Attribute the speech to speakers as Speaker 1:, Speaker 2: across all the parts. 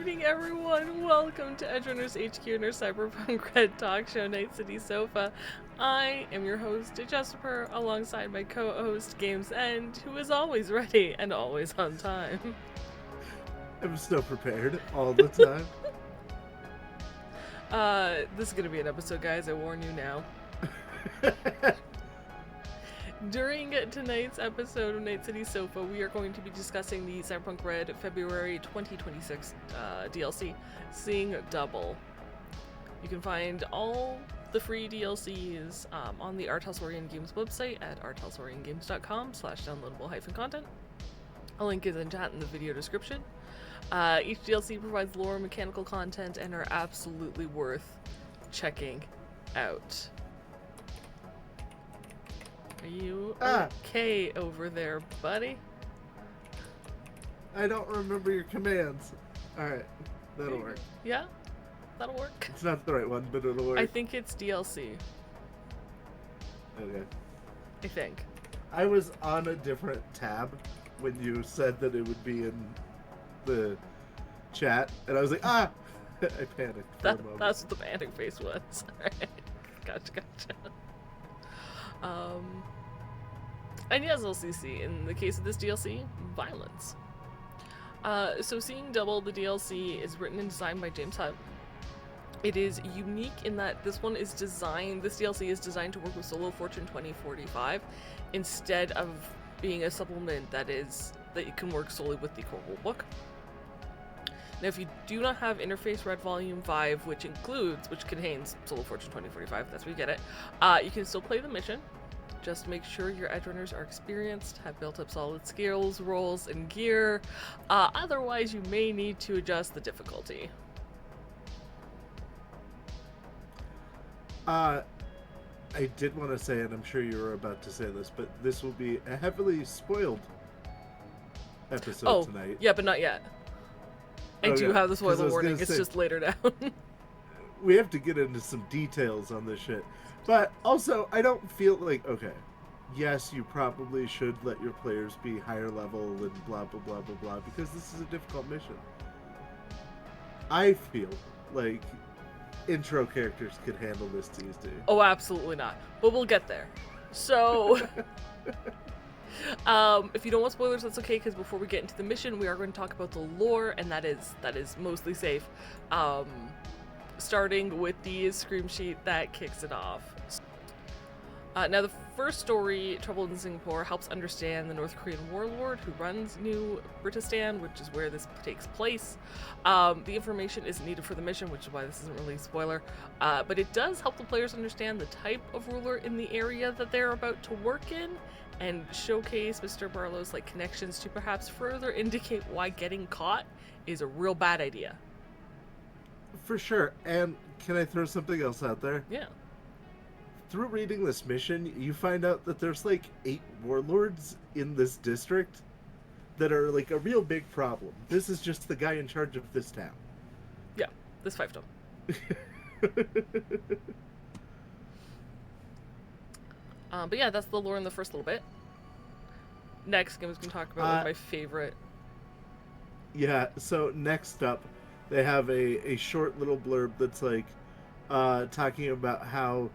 Speaker 1: evening, everyone. Welcome to Edgerunners HQ and our Cyberpunk RED talk show, Night City Sofa. I am your host, Jessica, alongside my co-host, Games End, who is always ready and always on time.
Speaker 2: I'm so prepared all the time.
Speaker 1: This is going to be an episode, guys. I warn you now. During tonight's episode of Night City Sofa, we are going to be discussing the Cyberpunk RED February 2026 DLC, Seeing Double. You can find all the free DLCs on the Talsorian Games website at rtalsoriangames.com/downloadable-content. A link is in chat in the video description. Each DLC provides lore and mechanical content and are absolutely worth checking out. Are you okay over there, buddy?
Speaker 2: I don't remember your commands. Alright, that'll work.
Speaker 1: Yeah? That'll work.
Speaker 2: It's not the right one, but it'll work.
Speaker 1: I think it's DLC.
Speaker 2: Okay.
Speaker 1: I think.
Speaker 2: I was on a different tab when you said that it would be in the chat, and I was like, I panicked for a moment.
Speaker 1: That's what the panic face was. Alright. Gotcha. And yes, LCC, in the case of this DLC, violence. So Seeing Double, the DLC, is written and designed by James Hutt. It is unique in that this DLC is designed to work with Solo Fortune 2045 instead of being a supplement that you can work solely with the core rulebook. Now, if you do not have Interface Red Volume 5, which contains Solo Fortune 2045, that's where you get it, you can still play the mission. Just make sure your Edgerunners are experienced, have built up solid skills, rolls, and gear. Otherwise, you may need to adjust the difficulty.
Speaker 2: I did want to say, and I'm sure you were about to say this, but this will be a heavily spoiled episode tonight.
Speaker 1: Yeah, but not yet. I do have the spoiler warning, it's just later down.
Speaker 2: We have to get into some details on this shit. But also, I don't feel like, okay, yes, you probably should let your players be higher level and blah, blah, blah, blah, blah, because this is a difficult mission. I feel like intro characters could handle this these days.
Speaker 1: Oh, absolutely not. But we'll get there. So, if you don't want spoilers, that's okay, because before we get into the mission, we are going to talk about the lore, and that is mostly safe. Starting with the scream sheet that kicks it off. Now, the first story, Trouble in Singapore, helps understand the North Korean warlord who runs New Britistan, which is where this takes place. The information isn't needed for the mission, which is why this isn't really a spoiler, but it does help the players understand the type of ruler in the area that they're about to work in, and showcase Mr. Barlow's connections to perhaps further indicate why getting caught is a real bad idea.
Speaker 2: For sure. And can I throw something else out there?
Speaker 1: Yeah.
Speaker 2: Through reading this mission, you find out that there's 8 warlords in this district that are a real big problem. This is just the guy in charge of this town.
Speaker 1: Yeah, this fiefdom. But yeah, that's the lore in the first little bit. Next, Games can talk about one of my favorite.
Speaker 2: Yeah, so next up, they have a short little blurb that's talking about how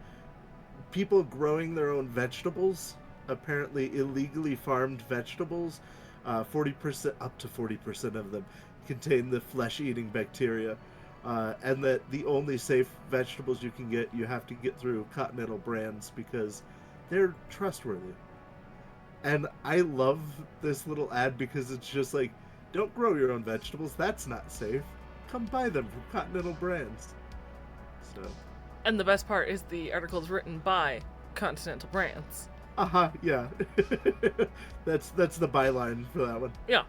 Speaker 2: people growing their own vegetables, apparently illegally farmed vegetables, 40% up to 40% of them contain the flesh-eating bacteria, and that the only safe vegetables you can get, you have to get through Continental brands because they're trustworthy. And I love this little ad because it's just don't grow your own vegetables, that's not safe. Come buy them from Continental brands. So.
Speaker 1: And the best part is the article is written by Continental brands.
Speaker 2: Yeah. That's the byline for that one.
Speaker 1: Yeah.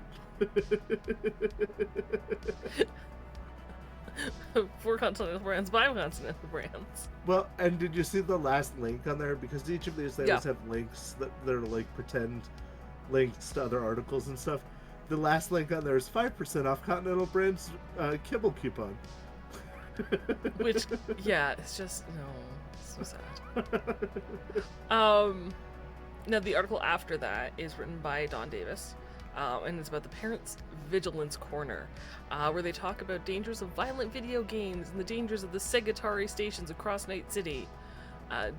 Speaker 1: For Continental brands, by Continental brands.
Speaker 2: Well, and did you see the last link on there? Because each of these they always have links that they're pretend links to other articles and stuff. The last link on there is 5% off Continental Brands kibble coupon.
Speaker 1: Which, yeah, it's just, no, it's so sad. Now, the article after that is written by Don Davis. and it's about the Parents Vigilance Corner, where they talk about dangers of violent video games and the dangers of the Segatari stations across Night City.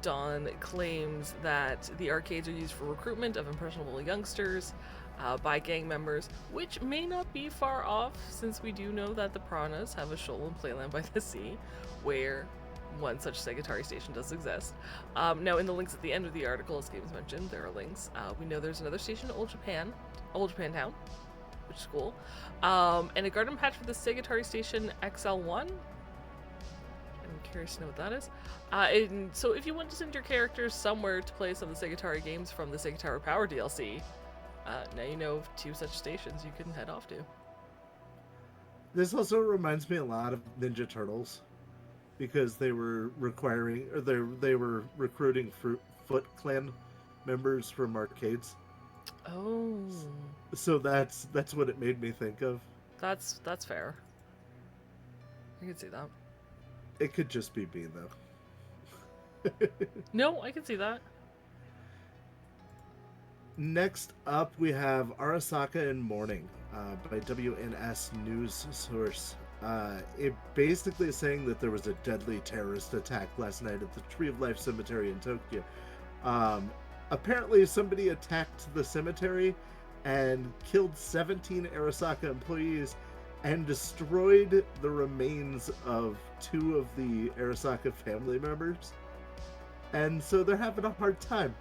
Speaker 1: Dawn claims that the arcades are used for recruitment of impressionable youngsters by gang members, which may not be far off, since we do know that the Piranhas have a shoal and playland by the sea, where one such Segatari station does exist. Now, in the links at the end of the article, as Games mentioned, there are links. We know there's another station in Old Japan Town, which is cool, and a garden patch for the Segatari station XL1. I'm curious to know what that is. And so if you want to send your characters somewhere to play some of the Segatari games from the Segatari Power DLC, now you know of 2 such stations you can head off to.
Speaker 2: This also reminds me a lot of Ninja Turtles, because they were they were recruiting Foot Clan members from arcades.
Speaker 1: Oh.
Speaker 2: So that's what it made me think of.
Speaker 1: That's fair. I can see that.
Speaker 2: It could just be me, though.
Speaker 1: No, I can see that.
Speaker 2: Next up, we have Arasaka in Mourning by WNS News Source. It basically is saying that there was a deadly terrorist attack last night at the Tree of Life Cemetery in Tokyo. Apparently, somebody attacked the cemetery and killed 17 Arasaka employees and destroyed the remains of 2 of the Arasaka family members. And so they're having a hard time.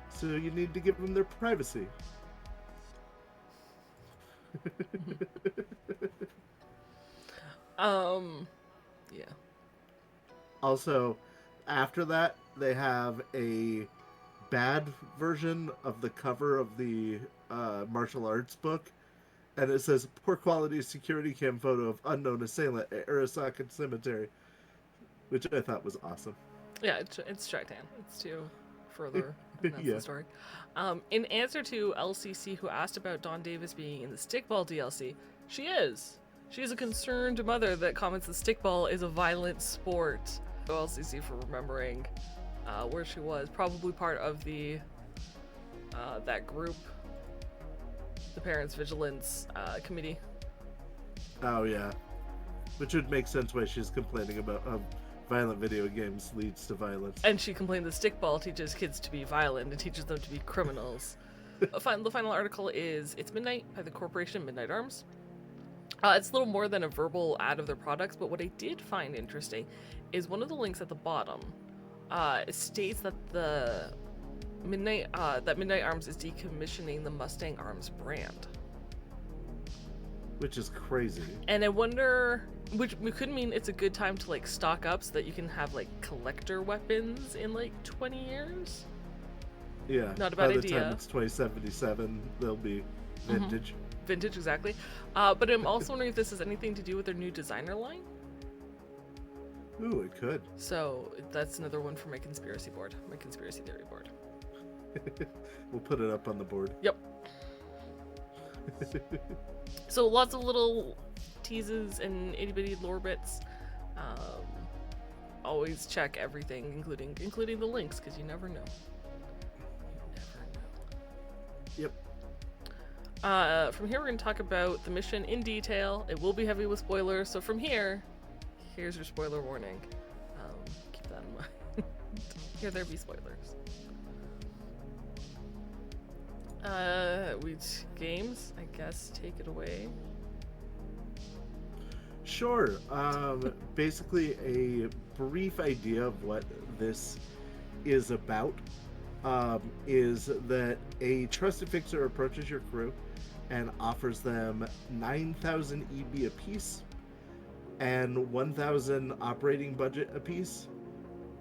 Speaker 2: So you need to give them their privacy.
Speaker 1: Yeah.
Speaker 2: Also, after that, they have a bad version of the cover of the martial arts book, and it says poor quality security cam photo of unknown assailant at Arasaka Cemetery, which I thought was awesome.
Speaker 1: Yeah, it's Jacktan. It's too further. That's
Speaker 2: Yeah.
Speaker 1: the story. In answer to LCC, who asked about Dawn Davis being in the Stickball DLC, she is. She is a concerned mother that comments that Stickball is a violent sport. LCC for remembering where she was. Probably part of the that group, the Parents Vigilance Committee.
Speaker 2: Oh yeah, which would make sense why she's complaining about violent video games leads to violence.
Speaker 1: And she complained that Stickball teaches kids to be violent and teaches them to be criminals. The final article is It's Midnight by the corporation Midnight Arms. It's a little more than a verbal ad of their products, but what I did find interesting is one of the links at the bottom states that the Midnight Arms is decommissioning the Mustang Arms brand.
Speaker 2: Which is crazy.
Speaker 1: And I wonder, which could mean it's a good time to like stock up so that you can have like collector weapons in like 20 years.
Speaker 2: Yeah.
Speaker 1: Not a bad idea.
Speaker 2: By the time it's 2077, they'll be vintage.
Speaker 1: Vintage, exactly. But I'm also wondering if this has anything to do with their new designer line.
Speaker 2: Ooh, it could.
Speaker 1: So that's another one for my conspiracy board, my conspiracy theory board.
Speaker 2: We'll put it up on the board.
Speaker 1: Yep. So lots of little teases and itty bitty lore bits. Always check everything, including the links, because you never know.
Speaker 2: Yep.
Speaker 1: From here we're going to talk about the mission in detail. It will be heavy with spoilers, so from here, here's your spoiler warning. Keep that in mind. Here there be spoilers. Games, I guess, take it away.
Speaker 2: Sure. Basically, a brief idea of what this is about is that a trusted fixer approaches your crew and offers them 9,000 EB apiece and 1,000 operating budget apiece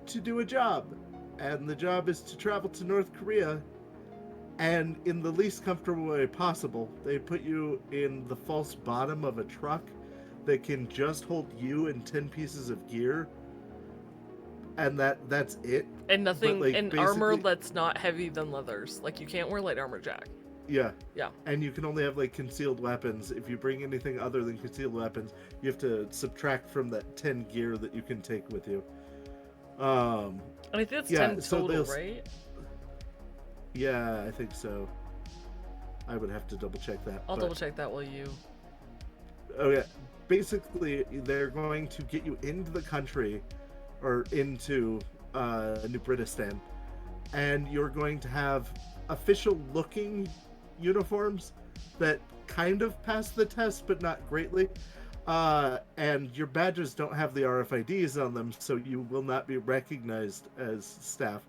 Speaker 2: to do a job. And the job is to travel to North Korea, and in the least comfortable way possible, they put you in the false bottom of a truck that can just hold you and 10 pieces of gear, and that's it.
Speaker 1: And nothing,
Speaker 2: But, like,
Speaker 1: and armor that's not heavy than leathers. Like, you can't wear light armor, Jack.
Speaker 2: Yeah.
Speaker 1: Yeah.
Speaker 2: And you can only have like concealed weapons. If you bring anything other than concealed weapons, you have to subtract from that 10 gear that you can take with you.
Speaker 1: And I think it's 10 total, right?
Speaker 2: Yeah, I think so. I would have to double check that.
Speaker 1: I'll double check that while you.
Speaker 2: Okay, basically they're going to get you into the country, or into New Britistan, and you're going to have official-looking uniforms that kind of pass the test, but not greatly. And your badges don't have the RFIDs on them, so you will not be recognized as staff.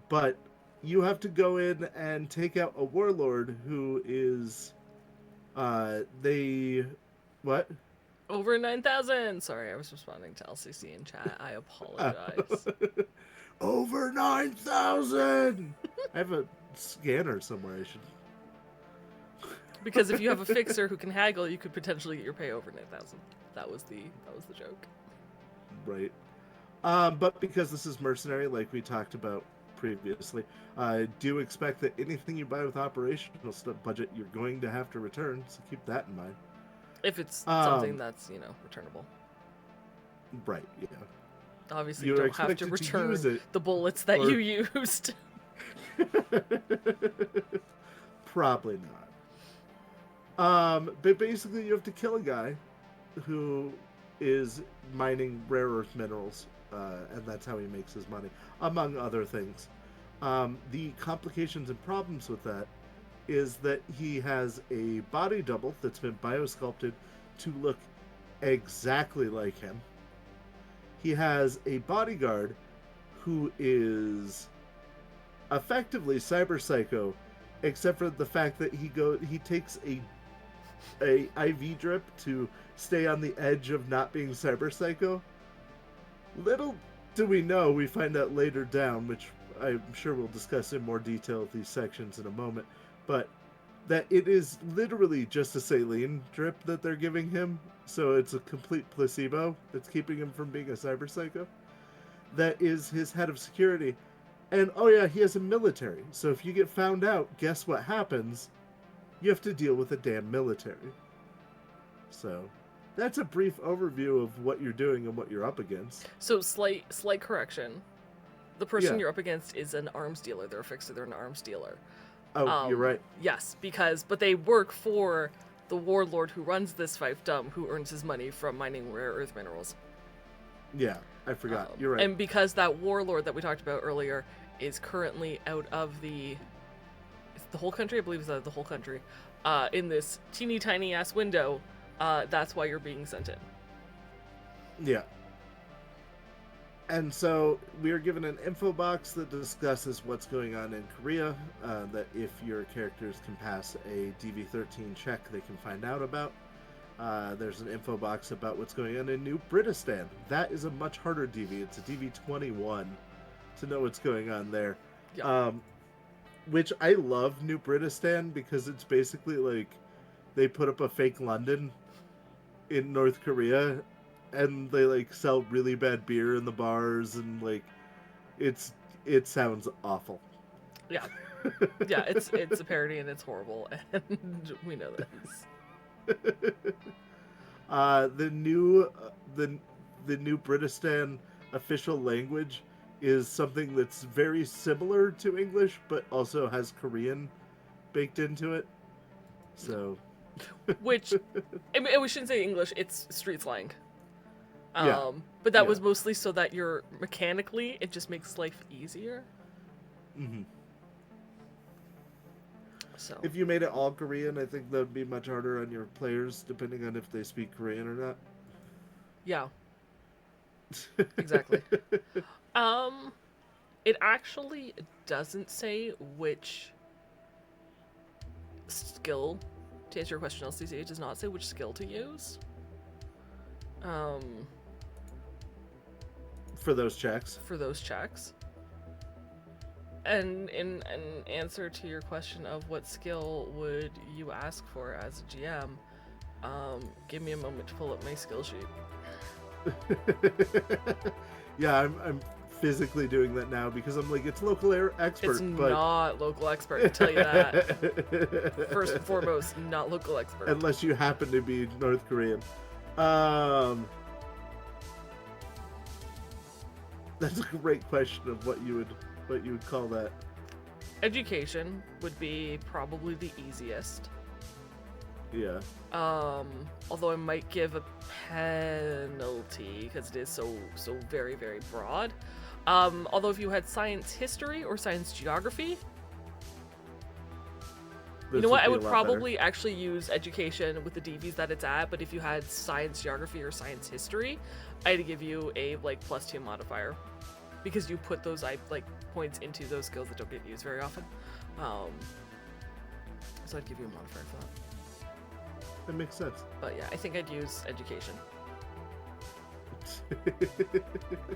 Speaker 2: But you have to go in and take out a warlord who is... What?
Speaker 1: Over 9,000! Sorry, I was responding to LCC in chat. I apologize.
Speaker 2: Over 9,000! I have a scanner somewhere. I should...
Speaker 1: Because if you have a fixer who can haggle, you could potentially get your pay over 9,000. That was the joke.
Speaker 2: Right. But because this is Mercenary, like we talked about previously, do expect that anything you buy with operational budget, you're going to have to return, so keep that in mind.
Speaker 1: If it's something that's, returnable.
Speaker 2: Right, yeah.
Speaker 1: Obviously, you don't have to return the bullets that you used.
Speaker 2: Probably not. But basically, you have to kill a guy who is mining rare earth minerals, and that's how he makes his money, among other things. The complications and problems with that is that he has a body double that's been biosculpted to look exactly like him. He has a bodyguard who is effectively cyber psycho, except for the fact that he takes a IV drip to stay on the edge of not being cyber psycho. Little do we know, we find out later down, which I'm sure we'll discuss in more detail with these sections in a moment, but that it is literally just a saline drip that they're giving him, so it's a complete placebo that's keeping him from being a cyber psycho. That is his head of security. And oh yeah, he has a military, so if you get found out, guess what happens? You have to deal with the damn military. So that's a brief overview of what you're doing and what you're up against.
Speaker 1: So slight correction. The person you're up against is an arms dealer. They're a fixer. They're an arms dealer.
Speaker 2: Oh, you're right.
Speaker 1: Yes, but they work for the warlord who runs this fiefdom, who earns his money from mining rare earth minerals.
Speaker 2: Yeah, I forgot. You're right.
Speaker 1: And because that warlord that we talked about earlier is currently out of the whole country, I believe it's out of the whole country, in this teeny tiny ass window, that's why you're being sent in.
Speaker 2: Yeah. And so we are given an info box that discusses what's going on in Korea, that if your characters can pass a DV13 check, they can find out about. There's an info box about what's going on in New Britistan. That is a much harder DV. It's a DV21 to know what's going on there.
Speaker 1: Yeah.
Speaker 2: Which I love New Britistan because it's basically like they put up a fake London in North Korea, and they like sell really bad beer in the bars, and like it sounds awful.
Speaker 1: Yeah. Yeah, it's a parody and it's horrible, and we know this.
Speaker 2: The new Britistan official language is something that's very similar to English, but also has Korean baked into it. So,
Speaker 1: which I mean, we shouldn't say English; it's street slang. But that was mostly so that you're mechanically, it just makes life easier.
Speaker 2: Mm-hmm.
Speaker 1: So
Speaker 2: if you made it all Korean, I think that would be much harder on your players, depending on if they speak Korean or not.
Speaker 1: Yeah. Exactly. It actually doesn't say which skill, to answer your question, LCC, it does not say which skill to use.
Speaker 2: For those checks.
Speaker 1: And in an answer to your question of what skill would you ask for as a GM, give me a moment to pull up my skill sheet.
Speaker 2: Yeah, I'm physically doing that now because I'm like, it's local expert.
Speaker 1: It's not local expert, I tell you that. First and foremost, not local expert.
Speaker 2: Unless you happen to be North Korean. That's a great question of what you would call that.
Speaker 1: Education would be probably the easiest.
Speaker 2: Yeah.
Speaker 1: Although I might give a penalty because it is so very, very broad. Although if you had science history or science geography, you know what? I would probably actually use education with the DVs that it's at, but if you had science geography or science history, I'd give you a like +2 modifier because you put those like points into those skills that don't get used very often. So I'd give you a modifier for that.
Speaker 2: That makes sense.
Speaker 1: But yeah, I think I'd use education.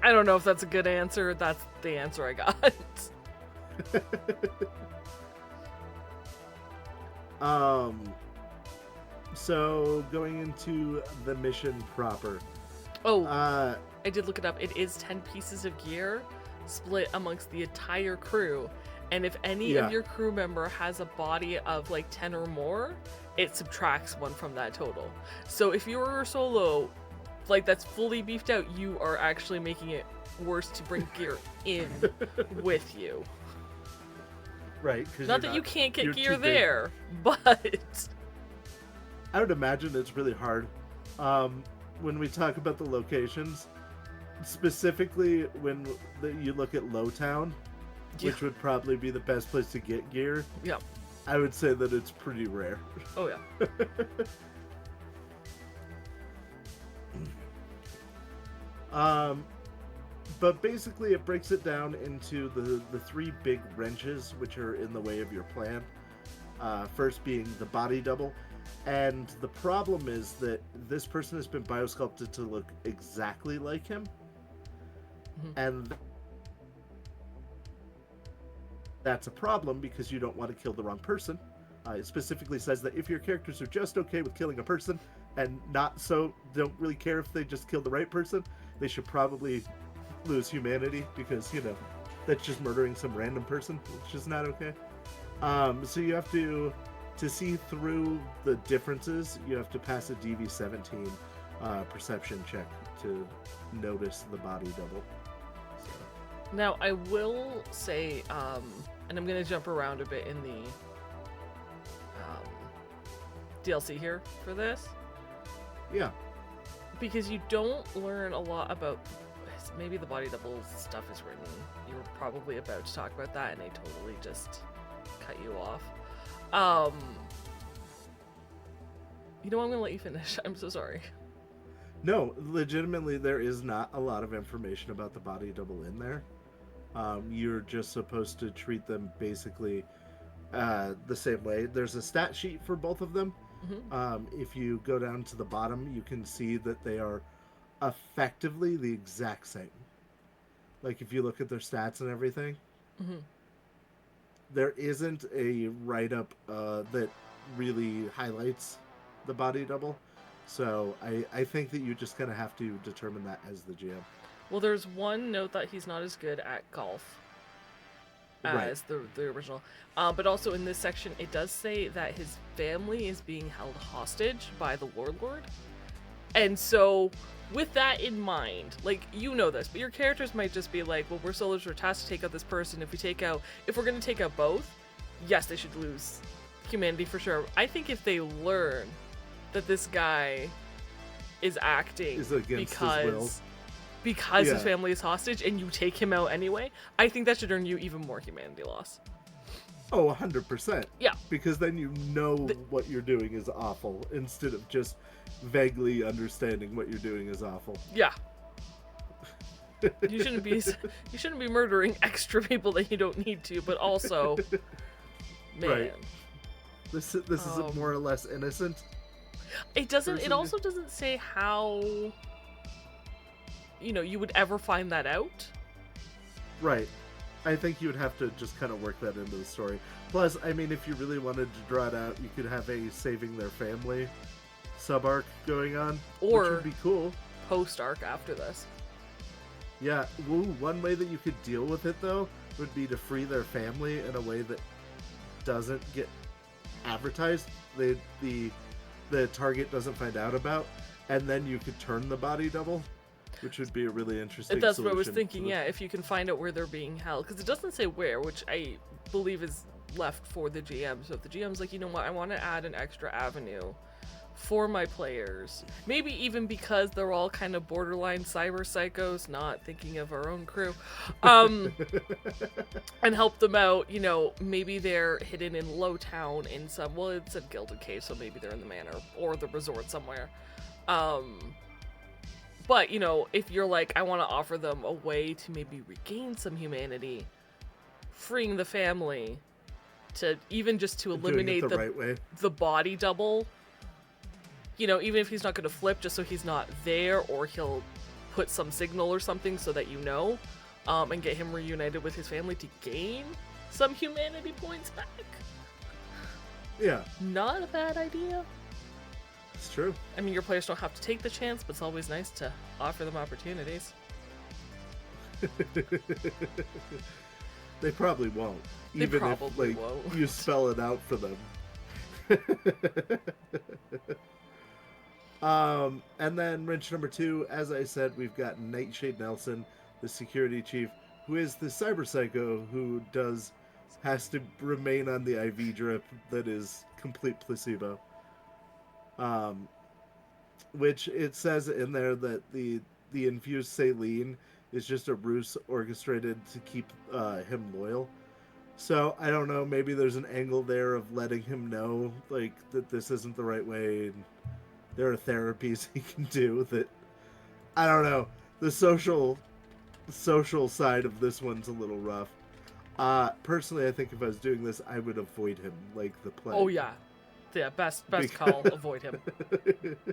Speaker 1: I don't know if that's a good answer. That's the answer I got.
Speaker 2: So going into the mission proper.
Speaker 1: Oh, I did look it up. It is 10 pieces of gear split amongst the entire crew. And if any of your crew member has a body of like 10 or more, it subtracts 1 from that total. So if you're solo, like that's fully beefed out, you are actually making it worse to bring gear in with you.
Speaker 2: Right.
Speaker 1: Not that you can't get gear there, but
Speaker 2: I would imagine it's really hard. When we talk about the locations, specifically when you look at Lowtown, which would probably be the best place to get gear.
Speaker 1: Yeah.
Speaker 2: I would say that it's pretty rare.
Speaker 1: Oh, yeah.
Speaker 2: But basically it breaks it down into the 3 big wrenches which are in the way of your plan. First being the body double. And the problem is that this person has been biosculpted to look exactly like him. Mm-hmm. And that's a problem because you don't want to kill the wrong person. It specifically says that if your characters are just okay with killing a person and don't really care if they just kill the right person, they should probably lose humanity because, that's just murdering some random person, which is not okay. So you have to see through the differences, you have to pass a DV-17 perception check to notice the body double.
Speaker 1: Now, I will say, and I'm going to jump around a bit in the DLC here for this.
Speaker 2: Yeah.
Speaker 1: Because you don't learn a lot about... Maybe the body double stuff is written. You were probably about to talk about that, and I totally just cut you off. You know what? I'm going to let you finish. I'm so sorry.
Speaker 2: No, legitimately, there is not a lot of information about the body double in there. You're just supposed to treat them basically the same way. There's a stat sheet for both of them. Mm-hmm. If you go down to the bottom, you can see that they are effectively the exact same. Like if you look at their stats and everything, mm-hmm. There isn't a write-up that really highlights the body double. So I think that you just kind of have to determine that as the GM.
Speaker 1: Well, there's one note that he's not as good at golf as the original. But also in this section, it does say that his family is being held hostage by the warlord. And so with that in mind, like, you know this, but your characters might just be like, well, we're soldiers, we're tasked to take out this person. If we're going to take out both, yes, they should lose humanity for sure. I think if they learn that this guy is acting because his family is hostage and you take him out anyway, I think that should earn you even more humanity loss.
Speaker 2: Oh, 100%.
Speaker 1: Yeah.
Speaker 2: Because then you know what you're doing is awful instead of just vaguely understanding what you're doing is awful.
Speaker 1: Yeah. You shouldn't be murdering extra people that you don't need to, but also, man.
Speaker 2: Right. This is more or less innocent.
Speaker 1: It doesn't. It also doesn't say how you would ever find that out.
Speaker 2: Right. I think you would have to just kind of work that into the story. Plus, I mean, if you really wanted to draw it out, you could have a saving their family sub-arc going on, which would be cool.
Speaker 1: Post-arc after this.
Speaker 2: Yeah. One way that you could deal with it, though, would be to free their family in a way that doesn't get advertised. The target doesn't find out about, and then you could turn the body double. which would be a really interesting
Speaker 1: That's what I was
Speaker 2: solution
Speaker 1: thinking,
Speaker 2: to the-
Speaker 1: yeah, if you can find out where they're being held. Because it doesn't say where, which I believe is left for the GM. So if the GM's like, you know what, I want to add an extra avenue for my players. Maybe even because they're all kind of borderline cyber psychos, not thinking of our own crew. And help them out, you know, maybe they're hidden in Lowtown in some, well, it's a Gilded Cave, so maybe they're in the manor or the resort somewhere. But, you know, if you're like, I want to offer them a way to maybe regain some humanity, freeing the family to even just to eliminate
Speaker 2: the right way.
Speaker 1: the body double, you know, even if he's not going to flip, just so he's not there, or he'll put some signal or something so that you know, and get him reunited with his family to gain some humanity points back.
Speaker 2: Yeah,
Speaker 1: Not a bad idea.
Speaker 2: it's true.
Speaker 1: I mean, your players don't have to take the chance, but it's always nice to offer them opportunities.
Speaker 2: They probably won't.
Speaker 1: They
Speaker 2: Even
Speaker 1: probably
Speaker 2: if, like,
Speaker 1: won't.
Speaker 2: you spell it out for them. And then wrench number 2, as I said, we've got Nightshade Nelson, the security chief, who is the cyber psycho who has to remain on the IV drip that is complete placebo. Which it says in there that the infused saline is just a ruse orchestrated to keep him loyal. So I don't know, maybe there's an angle there of letting him know like that this isn't the right way, and there are therapies he can do that. I don't know. The social side of this one's a little rough. Personally, I think if I was doing this, I would avoid him like the plague.
Speaker 1: Oh yeah, best call. Avoid him.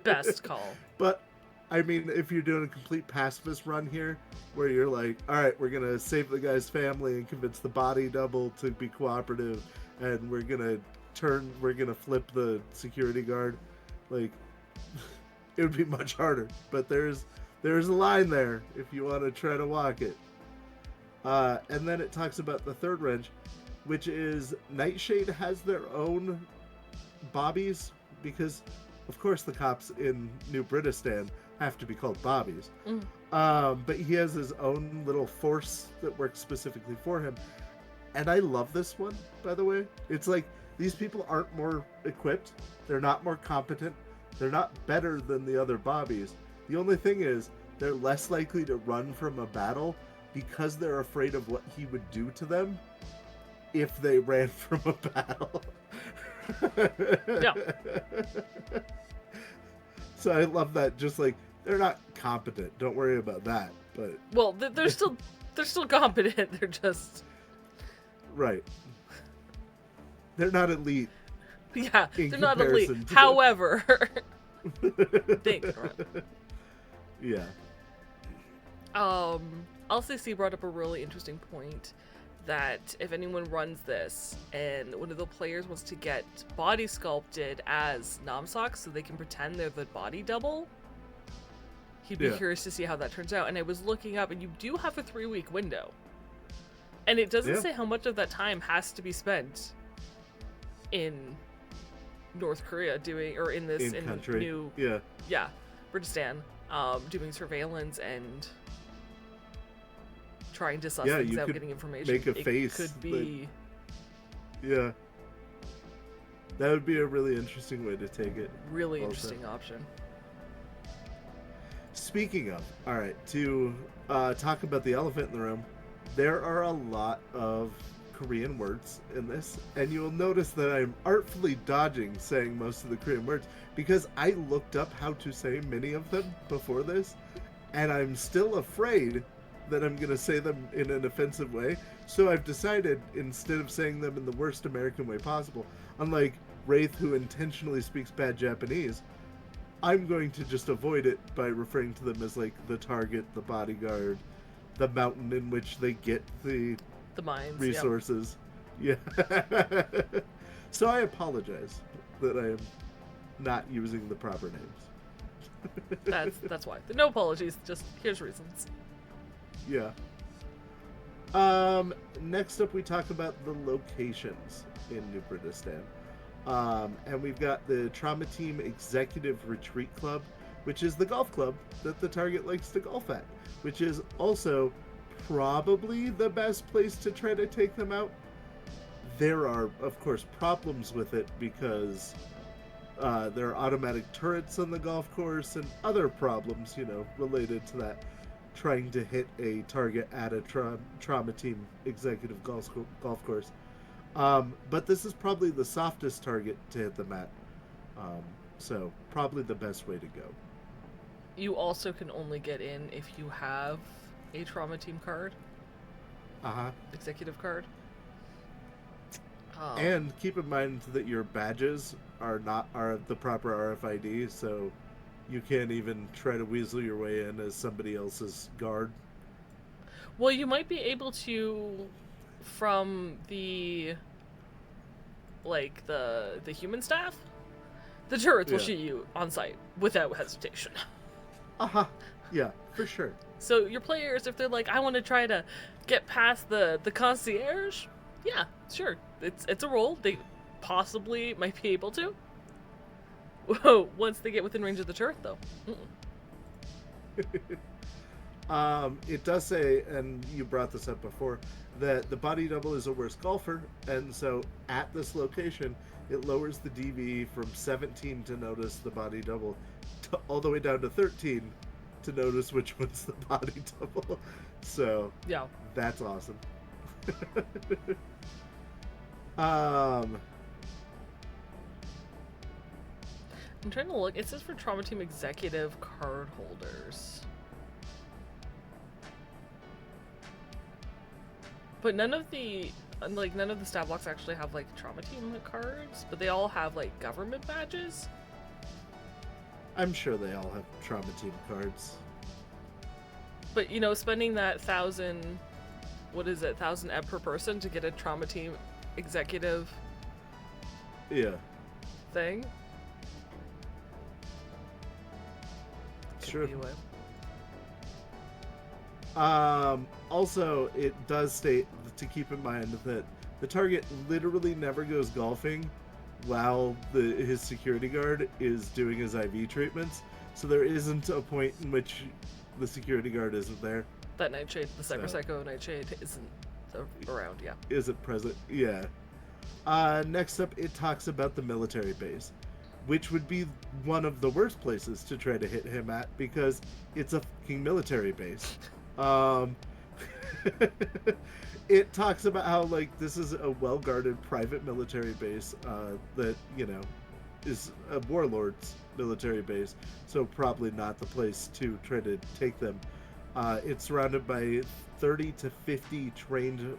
Speaker 1: Best call.
Speaker 2: But I mean, if you're doing a complete pacifist run here, where you're like, all right, we're gonna save the guy's family and convince the body double to be cooperative, and we're gonna flip the security guard, like, it would be much harder. But there's a line there if you want to try to walk it. And then it talks about the third wrench, which is Nightshade has their own bobbies, because of course the cops in New Britistan have to be called bobbies. But he has his own little force that works specifically for him. And I love this one, by the way. It's like, these people aren't more equipped. They're not more competent. They're not better than the other bobbies. The only thing is, they're less likely to run from a battle because they're afraid of what he would do to them if they ran from a battle.
Speaker 1: Yeah.
Speaker 2: So I love that. Just like, they're not competent. Don't worry about that. But
Speaker 1: Well, they're still competent. They're just
Speaker 2: right. They're not elite.
Speaker 1: yeah.
Speaker 2: In
Speaker 1: They're not elite.
Speaker 2: comparison to
Speaker 1: However, thanks.
Speaker 2: Yeah.
Speaker 1: LCC brought up a really interesting point that if anyone runs this and one of the players wants to get body sculpted as Namsok so they can pretend they're the body double, he'd be curious to see how that turns out. And I was looking up, and you do have a 3-week window. And it doesn't say how much of that time has to be spent in North Korea doing, or in this in
Speaker 2: country.
Speaker 1: new Britistan, doing surveillance and trying to suss things
Speaker 2: you
Speaker 1: out,
Speaker 2: could
Speaker 1: getting information.
Speaker 2: make a
Speaker 1: it
Speaker 2: face
Speaker 1: could be
Speaker 2: Yeah. That would be a really interesting way to take it.
Speaker 1: really
Speaker 2: also.
Speaker 1: interesting option.
Speaker 2: Speaking of, all right, to talk about the elephant in the room, there are a lot of Korean words in this, and you'll notice that I'm artfully dodging saying most of the Korean words because I looked up how to say many of them before this, and I'm still afraid that I'm going to say them in an offensive way. So I've decided, instead of saying them in the worst American way possible, unlike Wraith, who intentionally speaks bad Japanese, I'm going to just avoid it by referring to them as like the target, the bodyguard, the mountain in which they get the
Speaker 1: mines,
Speaker 2: resources. Yeah. So I apologize that I am not using the proper names.
Speaker 1: That's why. No apologies. Just here's reasons.
Speaker 2: Yeah. Next up, we talk about the locations in New Britistan. And we've got the Trauma Team Executive Retreat Club, which is the golf club that the target likes to golf at, which is also probably the best place to try to take them out. There are, of course, problems with it because there are automatic turrets on the golf course and other problems, related to that. Trying to hit a target at a trauma team executive golf course. But this is probably the softest target to hit them at. So probably the best way to go.
Speaker 1: You also can only get in if you have a trauma team card. Executive card.
Speaker 2: And keep in mind that your badges are the proper RFID, so you can't even try to weasel your way in as somebody else's guard.
Speaker 1: Well, you might be able to from the human staff. The turrets will shoot you on sight without hesitation.
Speaker 2: Yeah, for sure.
Speaker 1: So your players, if they're like, I want to try to get past the concierge, yeah, sure. It's a roll. They possibly might be able to. Whoa, once they get within range of the turret, though.
Speaker 2: It does say, and you brought this up before, that the body double is a worse golfer, and so at this location, it lowers the DV from 17 to notice the body double, all the way down to 13 to notice which one's the body double. So,
Speaker 1: yeah,
Speaker 2: that's awesome.
Speaker 1: I'm trying to look. It says for trauma team executive card holders. But none of the stat blocks actually have like trauma team cards, but they all have like government badges.
Speaker 2: I'm sure they all have trauma team cards.
Speaker 1: But spending that 1,000 ebb per person to get a trauma team executive thing.
Speaker 2: Sure. Also, it does state to keep in mind that the target literally never goes golfing while his security guard is doing his IV treatments. So there isn't a point in which the security guard isn't there.
Speaker 1: That Nightshade, the Cyber Psycho Nightshade, isn't around, yeah.
Speaker 2: Isn't present, yeah. Next up, it talks about the military base, which would be one of the worst places to try to hit him at because it's a fucking military base. It talks about how this is a well-guarded private military base that is a warlord's military base, so probably not the place to try to take them. It's surrounded by 30 to 50 trained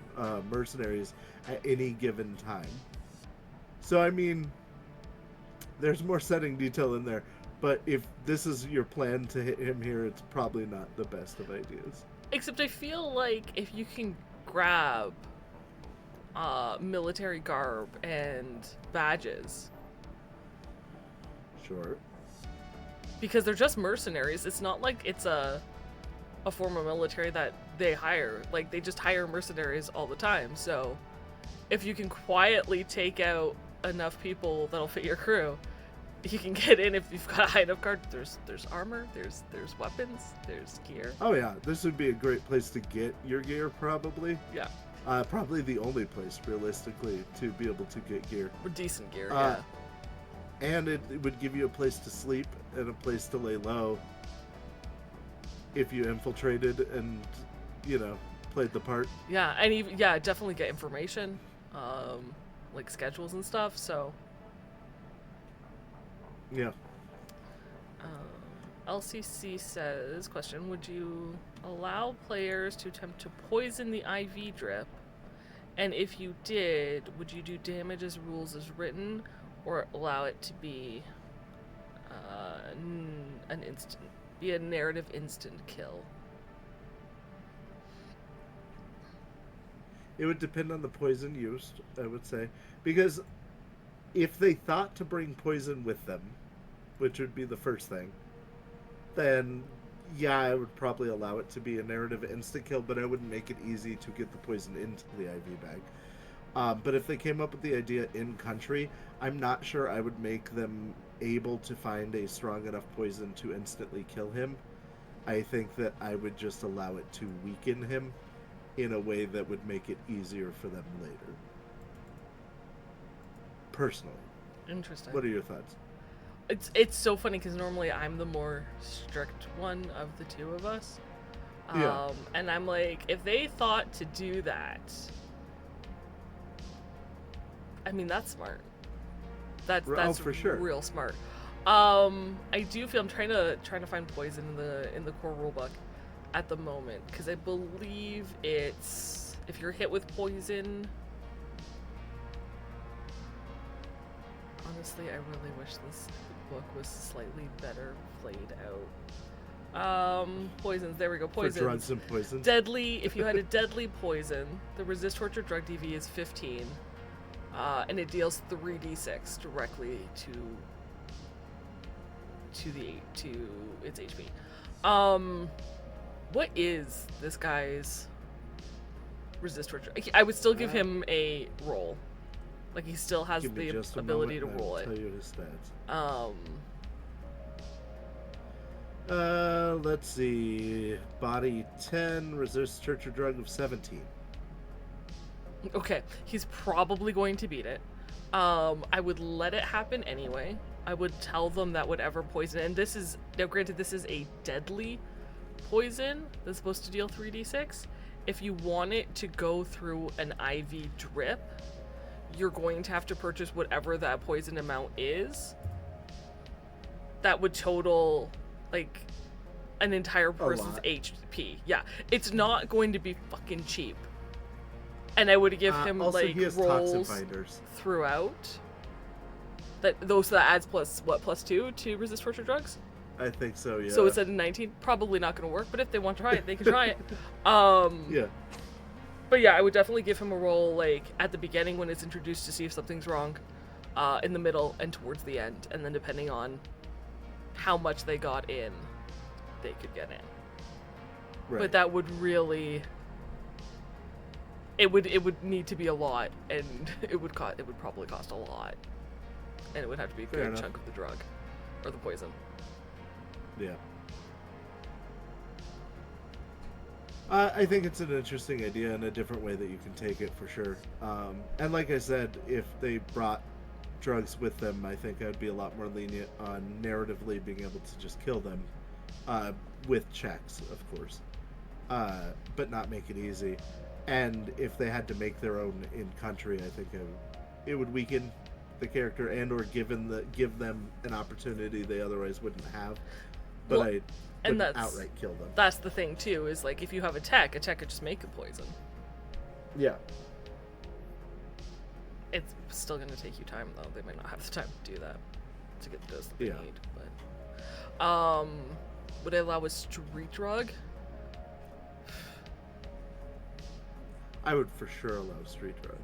Speaker 2: mercenaries at any given time. So I mean, there's more setting detail in there, but if this is your plan to hit him here, it's probably not the best of ideas.
Speaker 1: Except I feel like if you can grab military garb and badges.
Speaker 2: Sure.
Speaker 1: Because they're just mercenaries. It's not like it's a form of military that they hire. Like, they just hire mercenaries all the time. So if you can quietly take out enough people that'll fit your crew, you can get in if you've got a high enough card. There's armor, there's weapons, there's gear.
Speaker 2: Oh yeah, this would be a great place to get your gear, probably.
Speaker 1: Yeah.
Speaker 2: Probably the only place, realistically, to be able to get gear.
Speaker 1: Or decent gear, yeah.
Speaker 2: And it would give you a place to sleep and a place to lay low if you infiltrated and, played the part.
Speaker 1: Yeah, and even, definitely get information, like schedules and stuff, so...
Speaker 2: Yeah.
Speaker 1: LCC says, question, would you allow players to attempt to poison the IV drip? And if you did, would you do damage as rules as written, or allow it to be a narrative instant kill?
Speaker 2: It would depend on the poison used, I would say. Because if they thought to bring poison with them, which would be the first thing, then yeah, I would probably allow it to be a narrative instant kill, but I wouldn't make it easy to get the poison into the IV bag. But if they came up with the idea in country, I'm not sure I would make them able to find a strong enough poison to instantly kill him. I think that I would just allow it to weaken him in a way that would make it easier for them later. Personally.
Speaker 1: Interesting.
Speaker 2: What are your thoughts?
Speaker 1: It's so funny because normally I'm the more strict one of the two of us.
Speaker 2: Yeah.
Speaker 1: And I'm like, if they thought to do that, I mean, that's smart. That's
Speaker 2: for sure.
Speaker 1: real smart. I do feel I'm trying to find poison in the core rulebook at the moment because I believe it's if you're hit with poison. Honestly, I really wish this book was slightly better played out. Poisons. There we go. Poisons.
Speaker 2: For drugs and poisons.
Speaker 1: Deadly. If you had a deadly poison, the resist torture drug DV is 15, and it deals 3d6 directly to its HP. What is this guy's resist torture? I would still give him a roll. Like he still has the ability to roll it.
Speaker 2: Tell you his stats. Let's see. Body 10, resist torture drug of 17.
Speaker 1: Okay, he's probably going to beat it. I would let it happen anyway. I would tell them that whatever poison, and this is, now granted this is a deadly poison that's supposed to deal 3d6. If you want it to go through an IV drip, you're going to have to purchase whatever that poison amount is. That would total, like, an entire person's HP. Yeah, it's not going to be fucking cheap. And I would give him,
Speaker 2: also,
Speaker 1: like,
Speaker 2: he has
Speaker 1: rolls
Speaker 2: binders
Speaker 1: throughout. That adds +2 to resist torture drugs?
Speaker 2: I think so, yeah.
Speaker 1: So it's at a 19. Probably not going to work, but if they want to try it, they can try it.
Speaker 2: Yeah.
Speaker 1: But yeah, I would definitely give him a roll, like, at the beginning when it's introduced to see if something's wrong, in the middle, and towards the end. And then depending on how much they got in, they could get in.
Speaker 2: Right.
Speaker 1: But that would really... It would need to be a lot, and it would probably cost a lot. And it would have to be a good chunk of the drug. Or the poison.
Speaker 2: Yeah. I think it's an interesting idea and a different way that you can take it for sure. And like I said, if they brought drugs with them, I think I'd be a lot more lenient on narratively being able to just kill them with checks, of course, but not make it easy. And if they had to make their own in country, I think it would weaken the character and or give them an opportunity they otherwise wouldn't have. But I wouldn't outright kill them.
Speaker 1: That's the thing too, is like if you have a tech could just make a poison.
Speaker 2: Yeah.
Speaker 1: It's still going to take you time though. They might not have the time to do that to get the dose that they need. But would I allow a street drug?
Speaker 2: I would for sure allow street drugs.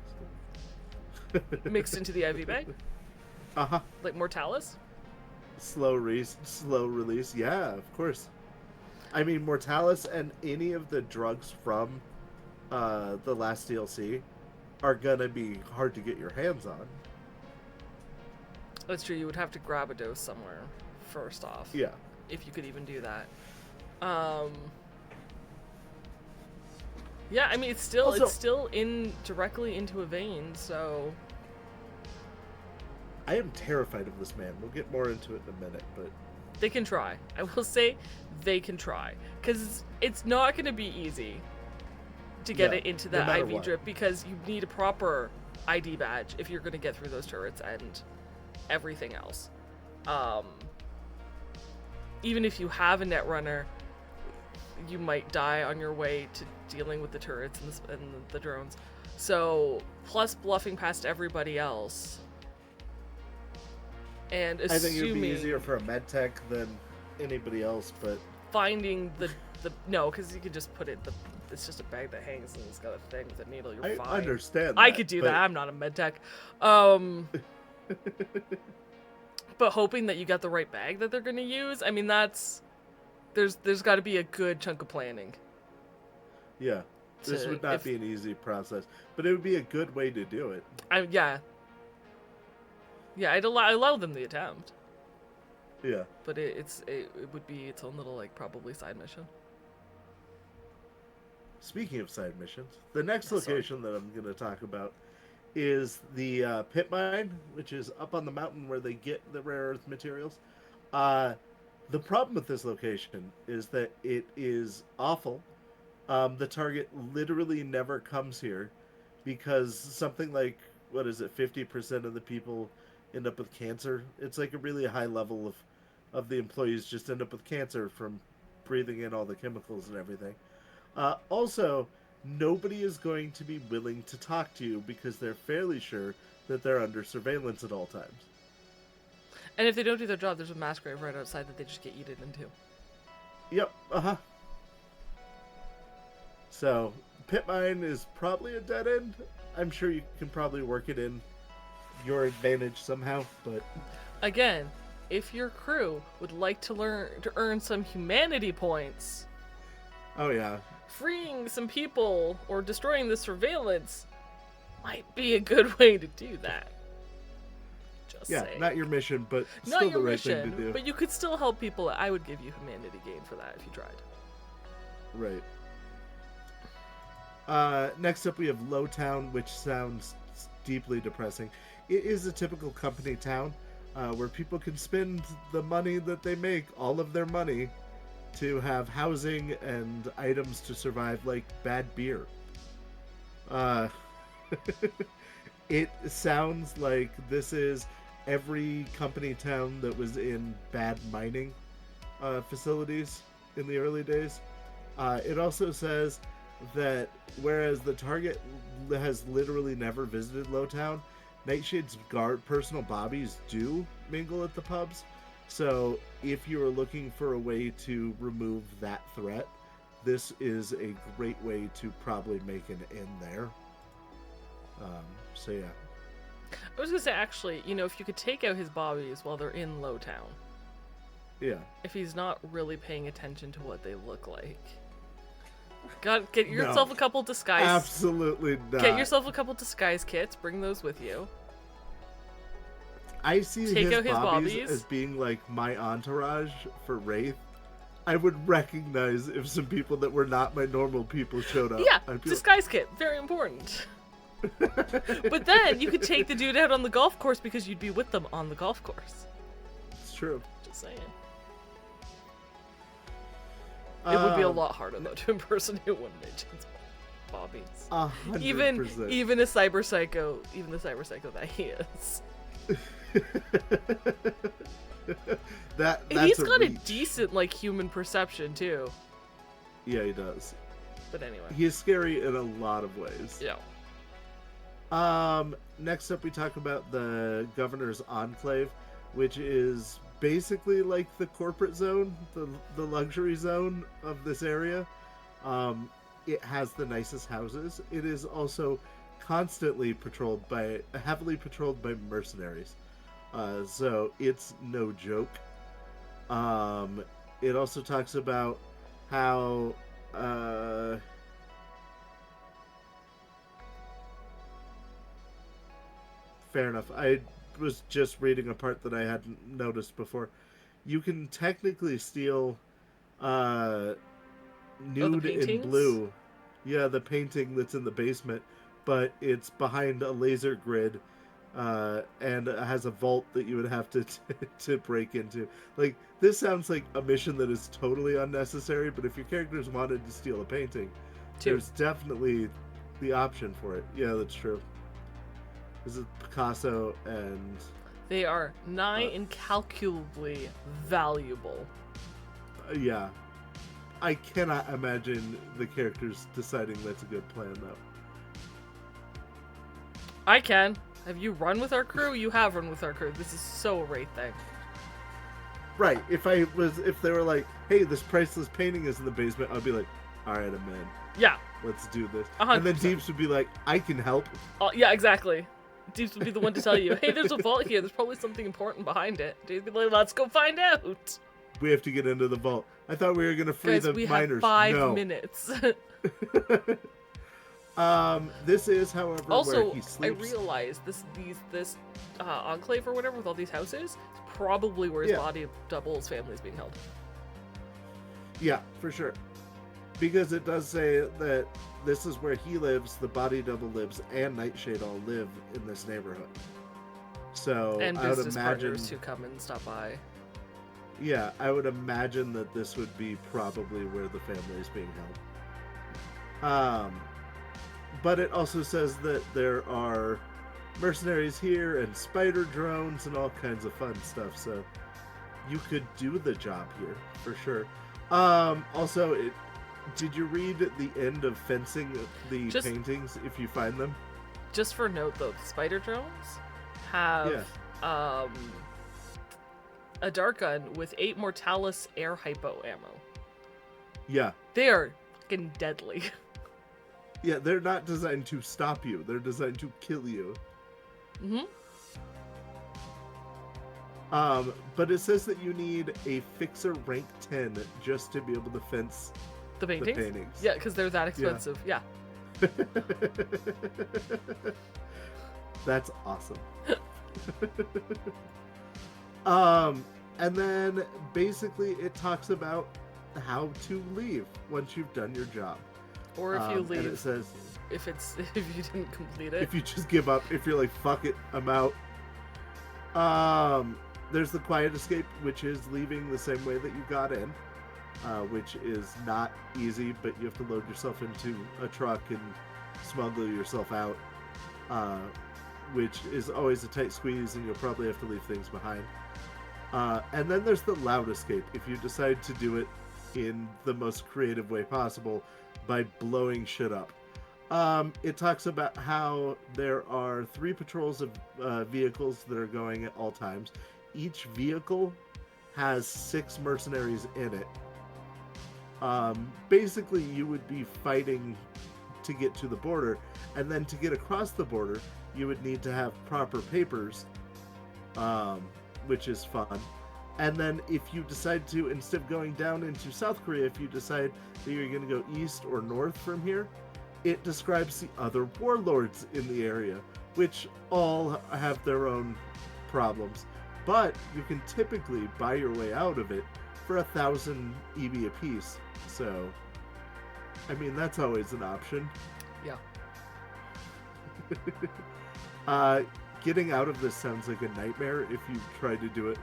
Speaker 1: Mixed into the IV bag?
Speaker 2: Uh-huh.
Speaker 1: Like Mortalis?
Speaker 2: Slow release. Yeah, of course. I mean, Mortalis and any of the drugs from the last DLC are gonna be hard to get your hands on.
Speaker 1: That's true. You would have to grab a dose somewhere first off.
Speaker 2: Yeah.
Speaker 1: If you could even do that. Yeah, I mean it's still in directly into a vein, so
Speaker 2: I am terrified of this man. We'll get more into it in a minute, but
Speaker 1: they can try. I will say they can try because it's not going to be easy to get it into that IV drip because you need a proper ID badge if you're going to get through those turrets and everything else. Even if you have a netrunner, you might die on your way to dealing with the turrets and the drones. So, plus bluffing past everybody else. And assuming...
Speaker 2: I think it would be easier for a med tech than anybody else, but...
Speaker 1: Finding the no, because you could just put it... it's just a bag that hangs and it's got a thing with a needle. You're fine.
Speaker 2: I understand that,
Speaker 1: I could do that. I'm not a med tech. But hoping that you got the right bag that they're going to use, I mean, that's... There's got to be a good chunk of planning.
Speaker 2: Yeah. This would not be an easy process, but it would be a good way to do it.
Speaker 1: Yeah. Yeah, I'd allow them the attempt.
Speaker 2: Yeah.
Speaker 1: But it would be its own little, like, probably side mission.
Speaker 2: Speaking of side missions, the next location that I'm going to talk about is the pit mine, which is up on the mountain where they get the rare earth materials. The problem with this location is that it is awful. The target literally never comes here because something like, 50% of the people end up with cancer. It's like a really high level of the employees just end up with cancer from breathing in all the chemicals and everything. Also, nobody is going to be willing to talk to you because they're fairly sure that they're under surveillance at all times.
Speaker 1: And if they don't do their job, there's a mass grave right outside that they just get yeeted into.
Speaker 2: Yep, So, pit mine is probably a dead end. I'm sure you can probably work it in your advantage somehow, but...
Speaker 1: Again, if your crew would like to earn some humanity points...
Speaker 2: Oh, yeah.
Speaker 1: Freeing some people or destroying the surveillance might be a good way to do that. Just saying.
Speaker 2: Not your mission, but
Speaker 1: not
Speaker 2: still
Speaker 1: your
Speaker 2: the right
Speaker 1: mission,
Speaker 2: thing to do.
Speaker 1: But you could still help people. I would give you humanity gain for that if you tried.
Speaker 2: Right. Next up, we have Lowtown, which sounds deeply depressing. It is a typical company town where people can spend the money that they make, all of their money, to have housing and items to survive, like bad beer. It sounds like this is every company town that was in bad mining facilities in the early days. It also says that whereas the target has literally never visited Lowtown, Nightshade's personal bobbies do mingle at the pubs. So if you are looking for a way to remove that threat, this is a great way to probably make an end there. So yeah.
Speaker 1: I was gonna say, actually, if you could take out his bobbies while they're in Lowtown.
Speaker 2: Yeah.
Speaker 1: If he's not really paying attention to what they look like. Get yourself a couple disguise.
Speaker 2: Absolutely not.
Speaker 1: Get yourself a couple disguise kits. Bring those with you.
Speaker 2: I see his bobbies as being like my entourage for Wraith. I would recognize if some people that were not my normal people showed up.
Speaker 1: Yeah, disguise kit. Very important. But then you could take the dude out on the golf course because you'd be with them on the golf course.
Speaker 2: It's true.
Speaker 1: Just saying. It would be a lot harder, though, to impersonate one of Nightshades' bobbies.
Speaker 2: 100%.
Speaker 1: Even a cyber psycho, even the cyber psycho that he is.
Speaker 2: He's
Speaker 1: got a decent human perception too.
Speaker 2: Yeah, he does.
Speaker 1: But anyway,
Speaker 2: he is scary in a lot of ways.
Speaker 1: Yeah.
Speaker 2: Next up, we talk about the Governor's Enclave, which is basically like the corporate zone, the luxury zone of this area. It has the nicest houses. It is also heavily patrolled by mercenaries. So it's no joke. It also talks about how fair enough. I was just reading a part that I hadn't noticed before. You can technically steal Nude in Blue. Yeah, the painting that's in the basement, but it's behind a laser grid. And it has a vault that you would have to break into. Like, this sounds like a mission that is totally unnecessary, but if your characters wanted to steal a painting, there's definitely the option for it. Yeah, that's true. This is Picasso, and...
Speaker 1: They are nigh incalculably valuable.
Speaker 2: Yeah. I cannot imagine the characters deciding that's a good plan, though.
Speaker 1: I can. Have you run with our crew? You have run with our crew. This is so a Wraith thing.
Speaker 2: Right. If they were like, hey, this priceless painting is in the basement, I'd be like, alright, I'm in.
Speaker 1: Yeah.
Speaker 2: Let's do this.
Speaker 1: 100%.
Speaker 2: And then Deeps would be like, I can help.
Speaker 1: Yeah, exactly. Deeps would be the one to tell you, hey, there's a vault here. There's probably something important behind it. Deeps would be like, let's go find out.
Speaker 2: We have to get into the vault. I thought we were going to free the miners.
Speaker 1: We have 5 minutes.
Speaker 2: This is, however, where
Speaker 1: Also,
Speaker 2: he
Speaker 1: I
Speaker 2: sleeps.
Speaker 1: realized this enclave or whatever with all these houses is probably where his
Speaker 2: Yeah.
Speaker 1: body double's family is being held.
Speaker 2: Yeah, for sure. Because it does say that this is where he lives, the body double lives, and Nightshade all live in this neighborhood. So
Speaker 1: And
Speaker 2: I would
Speaker 1: business
Speaker 2: imagine,
Speaker 1: partners who come and stop by.
Speaker 2: yeah, I would imagine that this would be probably where the family is being held. But it also says that there are mercenaries here and spider drones and all kinds of fun stuff. So you could do the job here for sure. Also, did you read the end of Fencing the paintings if you find them?
Speaker 1: Just for note, though, the spider drones have a dart gun with 8 Mortalis air hypo ammo.
Speaker 2: Yeah.
Speaker 1: They are fucking deadly.
Speaker 2: Yeah, they're not designed to stop you. They're designed to kill you.
Speaker 1: Mm-hmm.
Speaker 2: But it says that you need a fixer rank 10 just to be able to fence
Speaker 1: the paintings.
Speaker 2: paintings.
Speaker 1: Yeah, because they're that expensive. Yeah.
Speaker 2: That's awesome. And then basically it talks about how to leave once you've done your job.
Speaker 1: Or if you leave.
Speaker 2: And it says
Speaker 1: if you didn't complete it.
Speaker 2: If you just give up, if you're like, fuck it, I'm out. There's the quiet escape, which is leaving the same way that you got in, which is not easy, but you have to load yourself into a truck and smuggle yourself out, which is always a tight squeeze, and you'll probably have to leave things behind. And then there's the loud escape, if you decide to do it in the most creative way possible by blowing shit up. It talks about how there are 3 patrols of vehicles that are going at all times. Each vehicle has 6 mercenaries in it. Basically, you would be fighting to get to the border, and then to get across the border, you would need to have proper papers, which is fun. And then if you decide to, instead of going down into South Korea, if you decide that you're going to go east or north from here, it describes the other warlords in the area, which all have their own problems. But you can typically buy your way out of it for 1,000 EB apiece. So, I mean, that's always an option.
Speaker 1: Yeah.
Speaker 2: Getting out of this sounds like a nightmare if you try to do it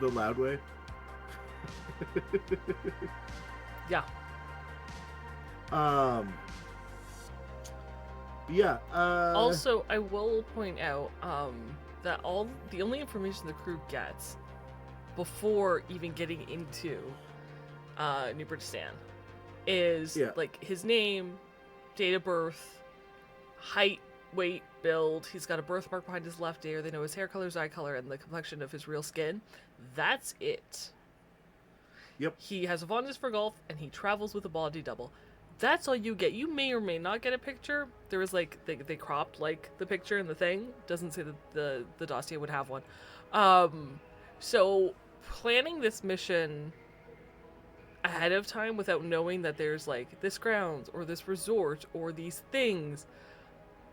Speaker 2: the loud way.
Speaker 1: Yeah.
Speaker 2: Yeah.
Speaker 1: Also, I will point out that the only information the crew gets before even getting into New Britistan is like his name, date of birth, height, weight, build. He's got a birthmark behind his left ear. They know his hair color, his eye color, and the complexion of his real skin. That's it.
Speaker 2: Yep.
Speaker 1: He has a fondness for golf, and he travels with a body double. That's all you get. You may or may not get a picture. There was like they cropped like the picture in the thing. Doesn't say that the dossier would have one. So planning this mission ahead of time without knowing that there's like this grounds or this resort or these things,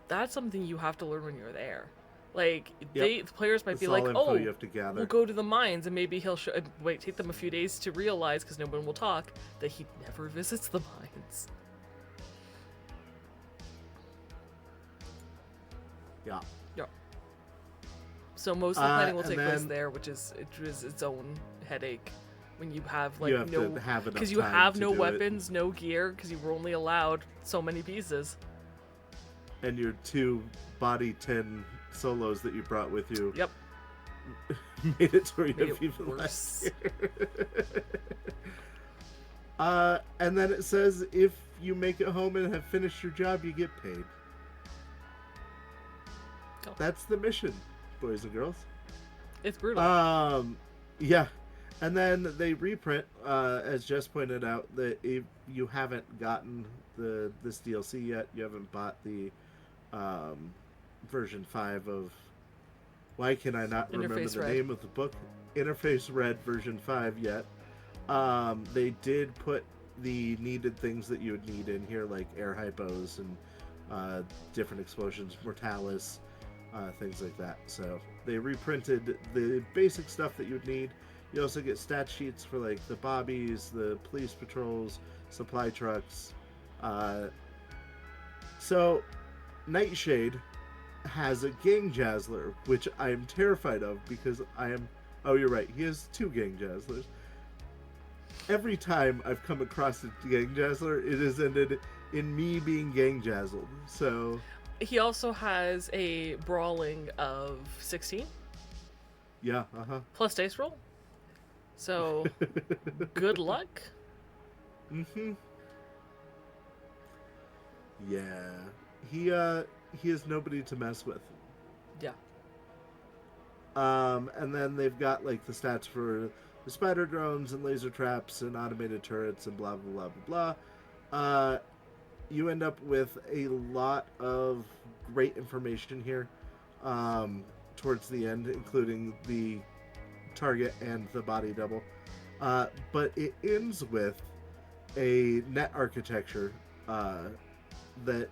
Speaker 1: that's something you have to learn when you're there. Like the players might be like, "Oh,
Speaker 2: you have to gather.
Speaker 1: We'll go to the mines," and maybe he'll take them a few days to realize, because no one will talk, that he never visits the mines.
Speaker 2: Yeah.
Speaker 1: So most of the planning will take place there, which is its own headache. When you have like because you have no weapons, no gear, because you were only allowed so many pieces.
Speaker 2: And your 2 body 10 solos that you brought with you.
Speaker 1: Yep.
Speaker 2: Made it to where you have even less. And then it says if you make it home and have finished your job, you get paid.
Speaker 1: Oh.
Speaker 2: That's the mission, boys and girls.
Speaker 1: It's brutal.
Speaker 2: Yeah. And then they reprint, as Jess pointed out, that if you haven't gotten this DLC yet, you haven't bought the version 5 of, why can I not remember the name of the book? Interface Red version 5 yet. They did put the needed things that you would need in here, like air hypos and different explosions, Mortalis, things like that. So they reprinted the basic stuff that you'd need. You also get stat sheets for like the bobbies, the police patrols, supply trucks. So Nightshade has a Gang Jazzler, which I am terrified of because I am... Oh, you're right. He has 2 Gang Jazzlers. Every time I've come across a Gang Jazzler, it has ended in me being Gang Jazzled. So...
Speaker 1: He also has a brawling of 16.
Speaker 2: Yeah,
Speaker 1: Plus dice roll. So, good luck.
Speaker 2: Mm-hmm. Yeah. He has nobody to mess with.
Speaker 1: Yeah.
Speaker 2: And then they've got like the stats for the spider drones and laser traps and automated turrets and blah blah blah blah blah. You end up with a lot of great information here towards the end, including the target and the body double. But it ends with a net architecture that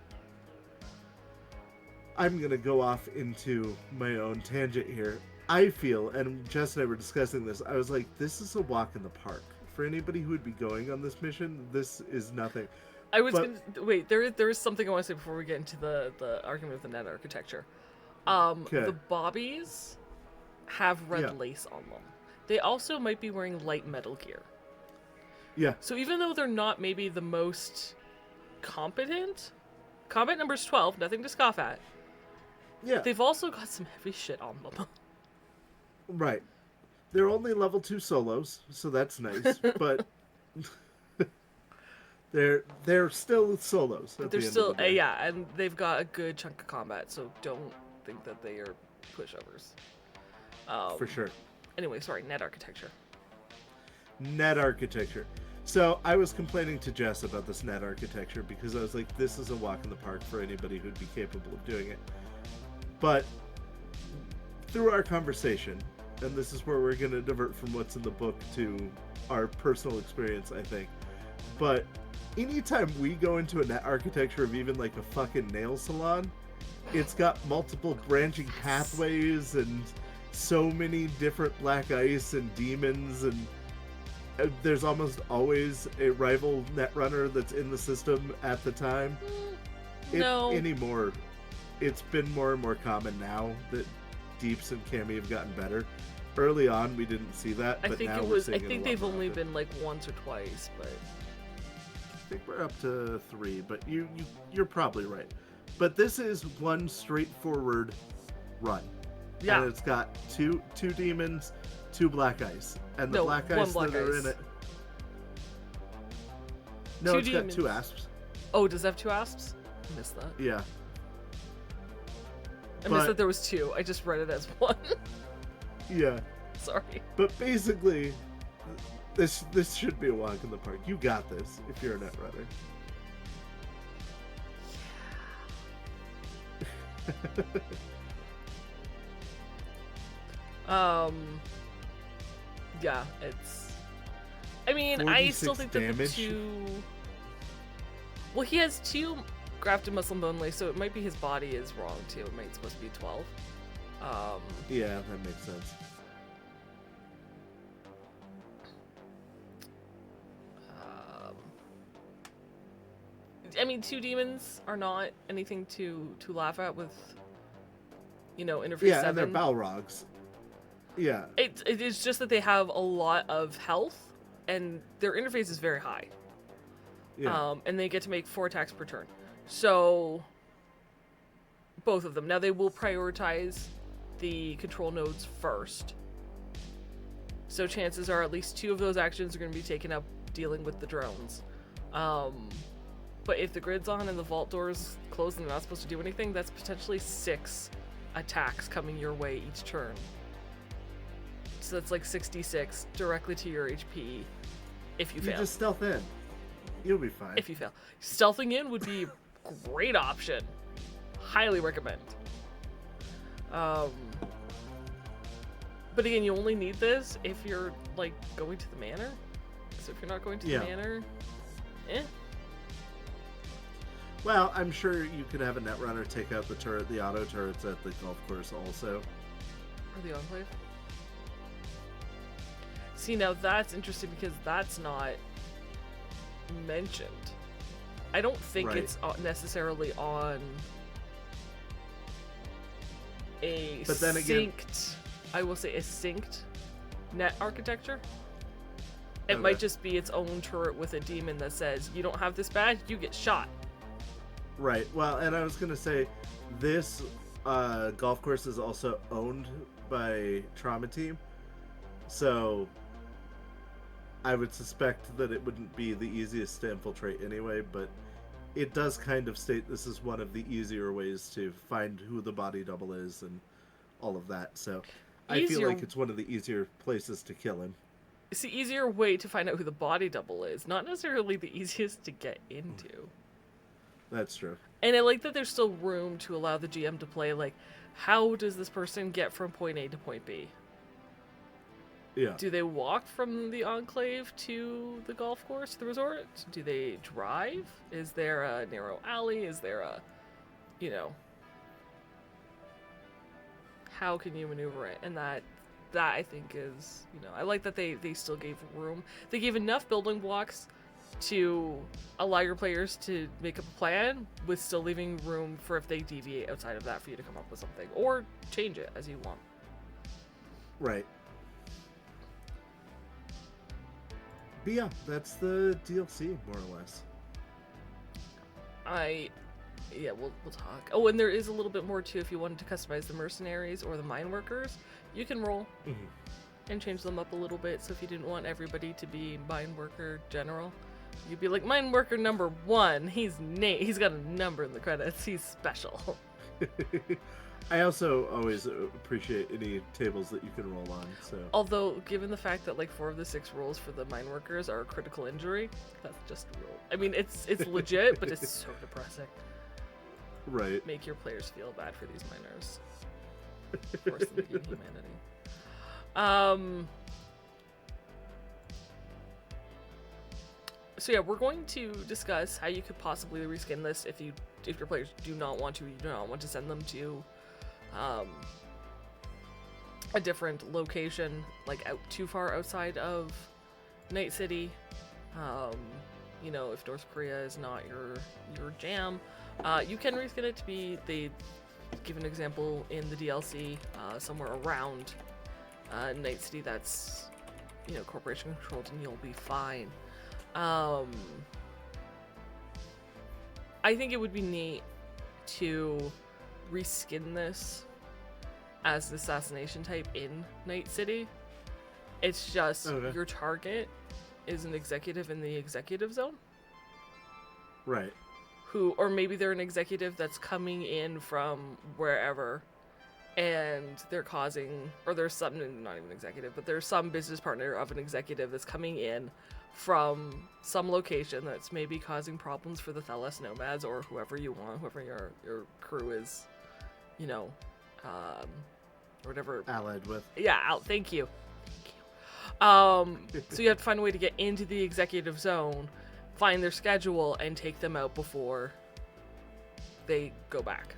Speaker 2: I'm going to go off into my own tangent here. I feel, and Jess and I were discussing this, I was like, this is a walk in the park. For anybody who would be going on this mission, this is nothing.
Speaker 1: I was gonna wait. There is something I want to say before we get into the argument of the net architecture. The bobbies have red lace on them. They also might be wearing light metal gear.
Speaker 2: Yeah.
Speaker 1: So even though they're not maybe the most competent, combat number's 12, nothing to scoff at.
Speaker 2: Yeah.
Speaker 1: They've also got some heavy shit on them.
Speaker 2: Right. They're only level 2 solos, so that's nice. But they're still solos.
Speaker 1: They're still yeah, and they've got a good chunk of combat, so don't think that they are pushovers.
Speaker 2: For sure.
Speaker 1: Anyway, sorry, net architecture.
Speaker 2: Net architecture. So I was complaining to Jess about this net architecture because I was like, this is a walk in the park for anybody who'd be capable of doing it. But through our conversation, and this is where we're going to divert from what's in the book to our personal experience, I think. But anytime we go into a net architecture of even like a fucking nail salon, it's got multiple branching pathways and so many different black ice and demons, and there's almost always a rival netrunner that's in the system at the time.
Speaker 1: No.
Speaker 2: Anymore. It's been more and more common now that Deeps and Cammy have gotten better. Early on, we didn't see that, but now we're seeing it a lot
Speaker 1: they've
Speaker 2: more
Speaker 1: only
Speaker 2: often.
Speaker 1: been like once or twice, but
Speaker 2: I think we're up to 3, but you're probably right. But this is one straightforward run.
Speaker 1: yeah.
Speaker 2: And it's got two demons, 2 black ice, and the black
Speaker 1: one
Speaker 2: ice
Speaker 1: black
Speaker 2: that are
Speaker 1: ice.
Speaker 2: in it. No,
Speaker 1: 2
Speaker 2: it's
Speaker 1: demons.
Speaker 2: got 2 asps.
Speaker 1: Oh, does it have 2 asps? I missed that.
Speaker 2: Yeah.
Speaker 1: I missed that there was 2. I just read it as 1.
Speaker 2: Yeah.
Speaker 1: Sorry.
Speaker 2: But basically, this should be a walk in the park. You got this if you're a netrunner.
Speaker 1: Yeah, it's... I mean, I still think that the 2... Well, he has 2 grafted muscle and bone lace, so it might be his body is wrong, too. It might supposed to be 12.
Speaker 2: Yeah, that makes sense.
Speaker 1: I mean, 2 demons are not anything to laugh at with, interface 7.
Speaker 2: Yeah, and they're Balrogs. Yeah.
Speaker 1: It is just that they have a lot of health, and their interface is very high.
Speaker 2: Yeah.
Speaker 1: And they get to make 4 attacks per turn. So, both of them. Now, they will prioritize the control nodes first. So chances are at least 2 of those actions are going to be taken up dealing with the drones. But if the grid's on and the vault door's closed and they're not supposed to do anything, that's potentially 6 attacks coming your way each turn. So that's like 66 directly to your HP if you fail.
Speaker 2: You just stealth in. You'll be fine.
Speaker 1: If you fail. Stealthing in would be a great option. Highly recommend. But again, you only need this if you're, like, going to the manor. So if you're not going to the manor,
Speaker 2: Well, I'm sure you could have a netrunner take out the auto turrets at the golf course also.
Speaker 1: Or the Enclave. See, now that's interesting because that's not mentioned. I don't think
Speaker 2: Right.
Speaker 1: it's necessarily on a
Speaker 2: But then again,
Speaker 1: I will say a synced net architecture. It
Speaker 2: okay.
Speaker 1: might just be its own turret with a demon that says, you don't have this badge, you get shot.
Speaker 2: Right. Well, and I was going to say, this golf course is also owned by Trauma Team. So I would suspect that it wouldn't be the easiest to infiltrate anyway, but it does kind of state this is one of the easier ways to find who the body double is and all of that. So I feel like it's one of the easier places to kill him.
Speaker 1: It's the easier way to find out who the body double is, not necessarily the easiest to get into.
Speaker 2: That's true.
Speaker 1: And I like that there's still room to allow the GM to play, like, how does this person get from point A to point B?
Speaker 2: Yeah.
Speaker 1: Do they walk from the Enclave to the golf course, the resort? Do they drive? Is there a narrow alley? Is there a, how can you maneuver it? And that I think is, I like that they still gave room. They gave enough building blocks to allow your players to make up a plan with still leaving room for if they deviate outside of that for you to come up with something or change it as you want.
Speaker 2: Right. But yeah, that's the DLC more or less.
Speaker 1: We'll talk. Oh, and there is a little bit more too if you wanted to customize the mercenaries or the mine workers. You can roll and change them up a little bit. So if you didn't want everybody to be mine worker general, you'd be like, mine worker number 1. He's got a number in the credits. He's special.
Speaker 2: I also always appreciate any tables that you can roll on. So,
Speaker 1: although given the fact that like 4 of the 6 rolls for the mine workers are critical injury, that's just real. I mean, it's legit, but it's so depressing.
Speaker 2: Right.
Speaker 1: Make your players feel bad for these miners. Force them to gain humanity. So yeah, we're going to discuss how you could possibly reskin this if your players do not want to send them to a different location, like out too far outside of Night City. If North Korea is not your jam, you can reskin it to be, they give an example in the DLC, somewhere around Night City that's, corporation controlled, and you'll be fine. I think it would be neat to reskin this as the assassination type in Night City. It's just your target is an executive in the executive zone.
Speaker 2: Right.
Speaker 1: Or maybe they're an executive that's coming in from wherever, and they're causing, or there's some, not even executive, but there's some business partner of an executive that's coming in from some location that's maybe causing problems for the Thelas nomads or whoever you want, whoever your crew is, or whatever.
Speaker 2: Allied with.
Speaker 1: Yeah, thank you. So you have to find a way to get into the executive zone, find their schedule, and take them out before they go back.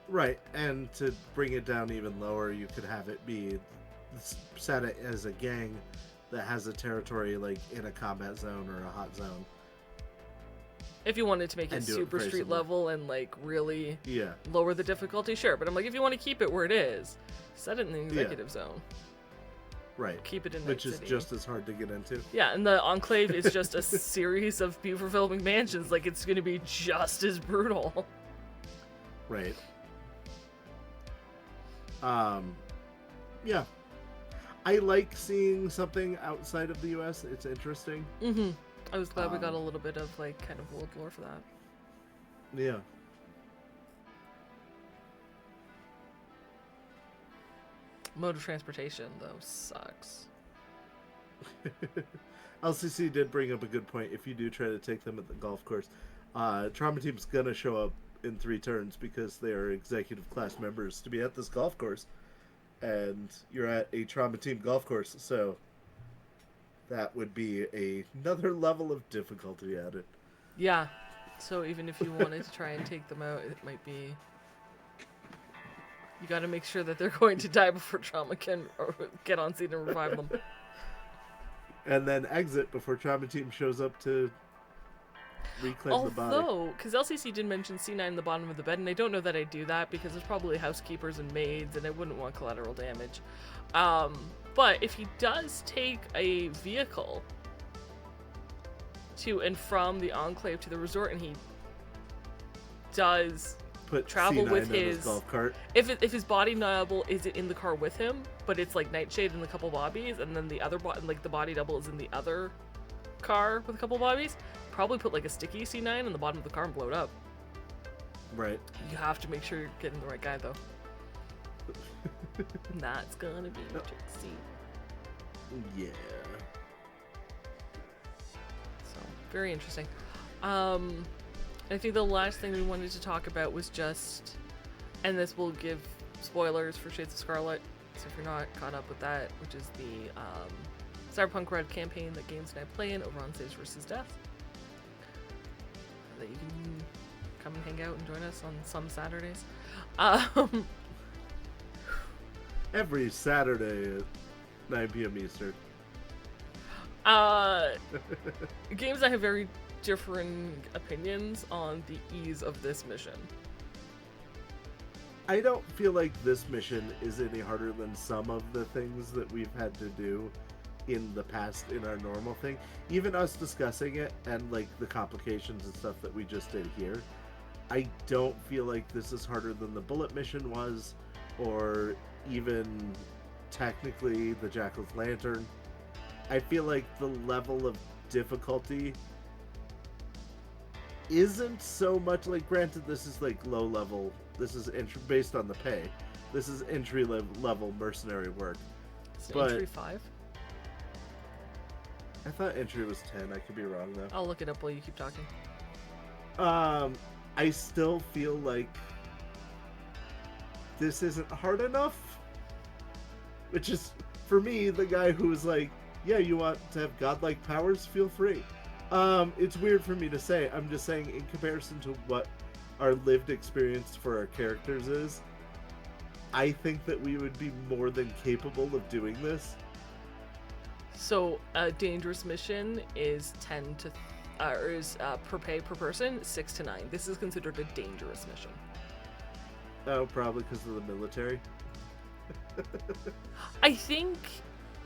Speaker 2: Right, and to bring it down even lower, you could have it be set it as a gang that has a territory like in a combat zone or a hot zone.
Speaker 1: If you wanted to make it super street level and like really lower the difficulty, sure. But I'm like, if you want to keep it where it is, set it in the executive zone.
Speaker 2: Right.
Speaker 1: Keep it in
Speaker 2: Which
Speaker 1: Night
Speaker 2: is
Speaker 1: City.
Speaker 2: just as hard to get into.
Speaker 1: Yeah, and the Enclave is just a series of beaver-filled mansions. Like, it's going to be just as brutal.
Speaker 2: Right. Yeah. I like seeing something outside of the US. It's interesting.
Speaker 1: Mm-hmm. I was glad we got a little bit of, like, kind of world lore for that.
Speaker 2: Yeah.
Speaker 1: Mode of transportation, though, sucks.
Speaker 2: LCC did bring up a good point. If you do try to take them at the golf course, Trauma Team's gonna show up in 3 turns because they are executive class members to be at this golf course. And you're at a Trauma Team golf course, so that would be another level of difficulty at it.
Speaker 1: Yeah. So even if you wanted to try and take them out, it might be... You gotta make sure that they're going to die before Trauma can get on scene and revive them.
Speaker 2: And then exit before Trauma Team shows up to reclaim the body.
Speaker 1: Although, because LCC did mention C9 in the bottom of the bed, and I don't know that I do that because there's probably housekeepers and maids, and I wouldn't want collateral damage. But if he does take a vehicle to and from the Enclave to the resort, and he does
Speaker 2: Put
Speaker 1: travel
Speaker 2: C9
Speaker 1: with
Speaker 2: in
Speaker 1: his
Speaker 2: golf cart.
Speaker 1: If his body double is it in the car with him, but it's like Nightshade and a couple bobbies, and then the other like the body double is in the other car with a couple bobbies, probably put like a sticky C9 on the bottom of the car and blow it up.
Speaker 2: Right.
Speaker 1: You have to make sure you're getting the right guy though. That's gonna be Trixie.
Speaker 2: Yeah.
Speaker 1: So very interesting. I think the last thing we wanted to talk about was just, and this will give spoilers for Shades of Scarlet, so if you're not caught up with that, which is the Cyberpunk RED campaign that Games and I play in over on Sage vs. Death, that you can come and hang out and join us on some Saturdays.
Speaker 2: Every Saturday at 9 p.m. Eastern.
Speaker 1: Games I have very differing opinions on the ease of this mission.
Speaker 2: I don't feel like this mission is any harder than some of the things that we've had to do in the past in our normal thing. Even us discussing it and like the complications and stuff that we just did here, I don't feel like this is harder than the bullet mission was, or even technically the Jackal's Lantern. I feel like the level of difficulty isn't so much like, granted this is like low level, this is based on the pay, this is entry level mercenary work.
Speaker 1: But entry 5?
Speaker 2: I thought entry was 10. I could be wrong though.
Speaker 1: I'll look it up while you keep talking.
Speaker 2: I still feel like this isn't hard enough, which is, for me, the guy who was like, yeah, you want to have godlike powers, feel free. It's weird for me to say. I'm just saying, in comparison to what our lived experience for our characters is, I think that we would be more than capable of doing this.
Speaker 1: So a dangerous mission is 10 to, per pay per person 6 to 9. This is considered a dangerous mission.
Speaker 2: Oh, probably because of the military.
Speaker 1: I think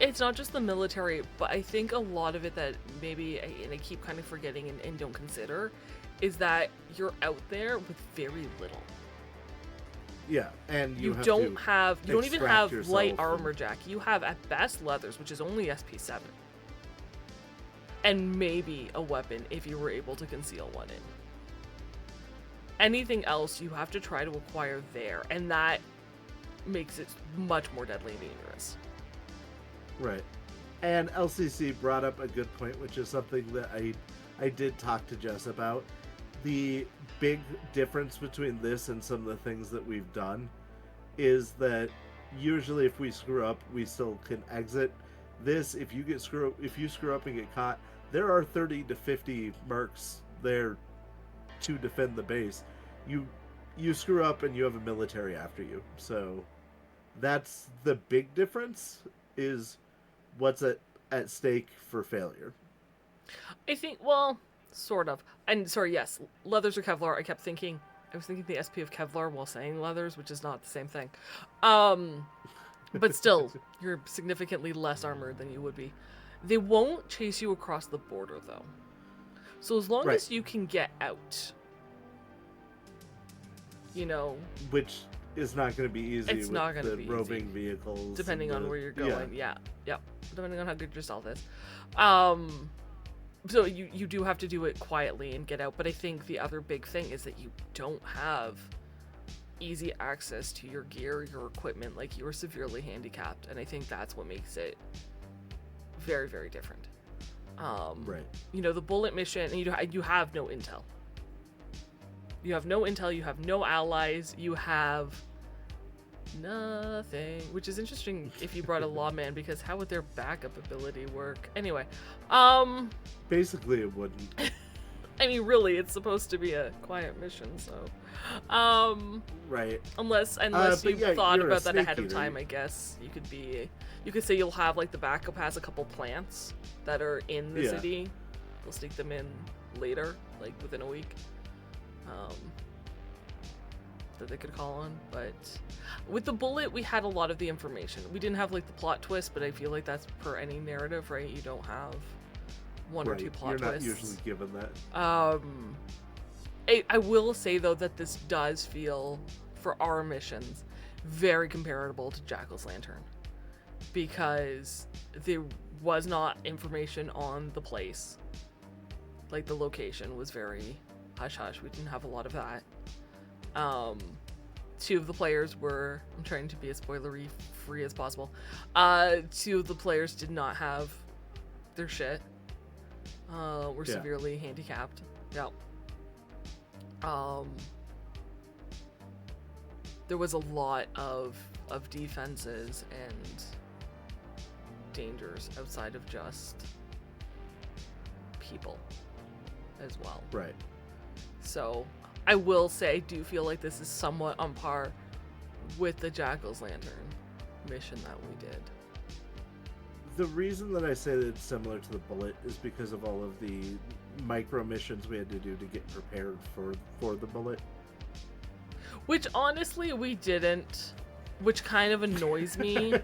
Speaker 1: it's not just the military, but I think a lot of it that maybe, and I keep kind of forgetting and don't consider, is that you're out there with very little.
Speaker 2: Yeah, and you
Speaker 1: don't even have light
Speaker 2: from...
Speaker 1: armor jack. You have at best leathers, which is only SP7. And maybe a weapon if you were able to conceal one in. Anything else you have to try to acquire there, and that makes it much more deadly and dangerous.
Speaker 2: Right. And LCC brought up a good point, which is something that I did talk to Jess about. The big difference between this and some of the things that we've done is that usually if we screw up, we still can exit. This, if you screw up and get caught, there are 30 to 50 mercs there to defend the base. You screw up and you have a military after you. So that's the big difference, is what's at stake for failure.
Speaker 1: I think, well, sort of. And sorry, yes, leathers or Kevlar. I was thinking the SP of Kevlar while saying leathers, which is not the same thing. But still, you're significantly less armored than you would be. They won't chase you across the border, though. So as long as you can get out, you know... Which
Speaker 2: is not going to be easy with the roving vehicles.
Speaker 1: Depending on where you're going, yeah. Depending on how good your stealth is. So you do have to do it quietly and get out, but I think the other big thing is that you don't have easy access to your gear, your equipment, like you are severely handicapped, and I think that's what makes it very, very different.
Speaker 2: Right.
Speaker 1: You know, the bullet mission, and you have no intel. You have no intel, you have no allies, you have nothing, which is interesting if you brought a lawman, because how would their backup ability work? Anyway,
Speaker 2: basically it wouldn't.
Speaker 1: I mean, really, it's supposed to be a quiet mission, so.
Speaker 2: Right.
Speaker 1: Unless
Speaker 2: but
Speaker 1: you
Speaker 2: yeah,
Speaker 1: thought
Speaker 2: you're a
Speaker 1: about that
Speaker 2: snake
Speaker 1: ahead of
Speaker 2: eater.
Speaker 1: time, I guess you could say you'll have like the backup has a couple plants that are in the
Speaker 2: Yeah.
Speaker 1: city. We'll sneak them in later, like within a week, that they could call on. But with the bullet, we had a lot of the information. We didn't have like the plot twist, but I feel like that's per any narrative, right? You don't have one or two plot
Speaker 2: You're
Speaker 1: twists.
Speaker 2: not usually given that.
Speaker 1: I will say though that this does feel, for our missions, very comparable to Jackal's Lantern, because there was not information on the place. Like the location was very hush hush. We didn't have a lot of that. Two of the players were, I'm trying to be as spoilery free as possible. Two of the players did not have their shit. Were severely handicapped. Yeah. There was a lot of defenses and dangers outside of just people as well.
Speaker 2: Right.
Speaker 1: So I will say I do feel like this is somewhat on par with the Jackal's Lantern mission that we did.
Speaker 2: The reason that I say that it's similar to the bullet is because of all of the micro missions we had to do to get prepared for the bullet.
Speaker 1: Which honestly we didn't, which kind of annoys me.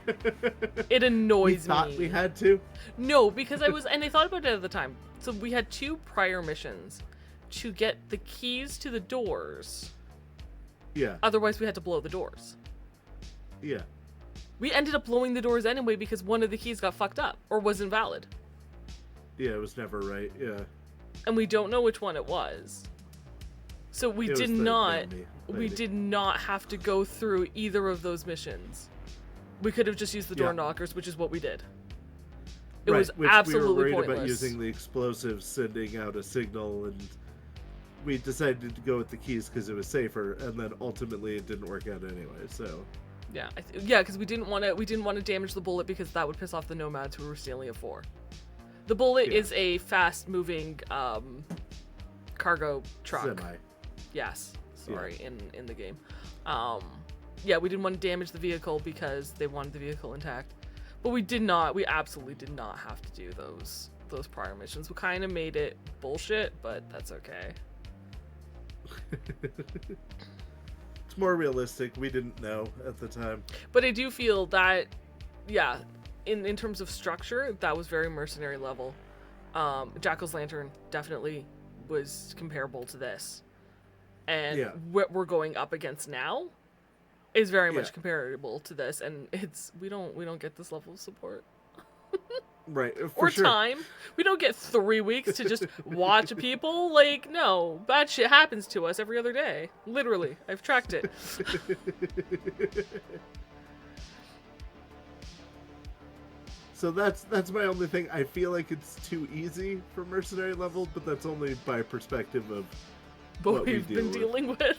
Speaker 1: It annoys me.
Speaker 2: We thought we had to?
Speaker 1: No, because I thought about it at the time. So we had two prior missions to get the keys to the doors.
Speaker 2: Yeah.
Speaker 1: Otherwise we had to blow the doors.
Speaker 2: Yeah.
Speaker 1: We ended up blowing the doors anyway because one of the keys got fucked up or was invalid.
Speaker 2: Yeah, it was never right. Yeah.
Speaker 1: And we don't know which one it was. So we did not have to go through either of those missions. We could have just used the door knockers, which is what we did. It was absolutely
Speaker 2: we were worried
Speaker 1: pointless.
Speaker 2: about using the explosives, sending out a signal, and we decided to go with the keys because it was safer, and then ultimately it didn't work out anyway. So
Speaker 1: yeah, because we didn't want to damage the bullet because that would piss off the nomads who were stealing it for. The bullet is a fast-moving cargo truck.
Speaker 2: Semi.
Speaker 1: Yes, sorry, in the game. We didn't want to damage the vehicle because they wanted the vehicle intact. But we absolutely did not have to do those prior missions. We kind of made it bullshit, but that's okay.
Speaker 2: It's more realistic. We didn't know at the time.
Speaker 1: But I do feel that, in terms of structure, that was very Mercenary level. Jackal's Lantern definitely was comparable to this. And what we're going up against now is very much comparable to this, and we don't get this level of support.
Speaker 2: Right.
Speaker 1: Or time. We don't get 3 weeks to just watch people. Like, no. Bad shit happens to us every other day. Literally. I've tracked it.
Speaker 2: So that's my only thing. I feel like it's too easy for Mercenary level, but that's only by perspective of
Speaker 1: what we've been dealing with.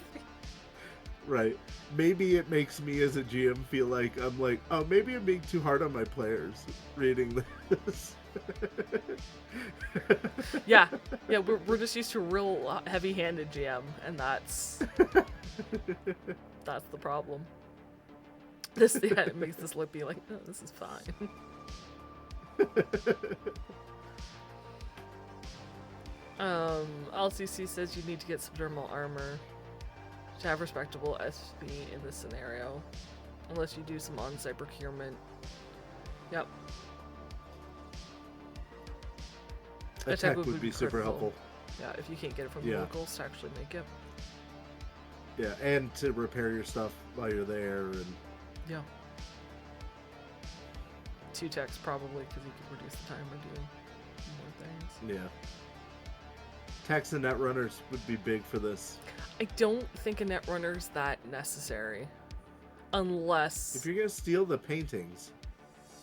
Speaker 2: Right. Maybe it makes me as a GM feel like I'm like, oh, maybe I'm being too hard on my players reading this.
Speaker 1: Yeah, we're just used to real heavy-handed GM, and that's the problem. It makes this look be like, oh, this is fine. LCC says you need to get subdermal armor to have respectable SP in this scenario, unless you do some on-site procurement. Yep.
Speaker 2: Attack would be super helpful.
Speaker 1: Yeah, if you can't get it from locals to actually make it.
Speaker 2: Yeah, and to repair your stuff while you're there, and
Speaker 1: yeah. 2 techs probably, because you could reduce the time or do more things.
Speaker 2: Yeah. Techs and net runners would be big for this.
Speaker 1: I don't think a net runner's that necessary. Unless...
Speaker 2: If you're gonna steal the paintings.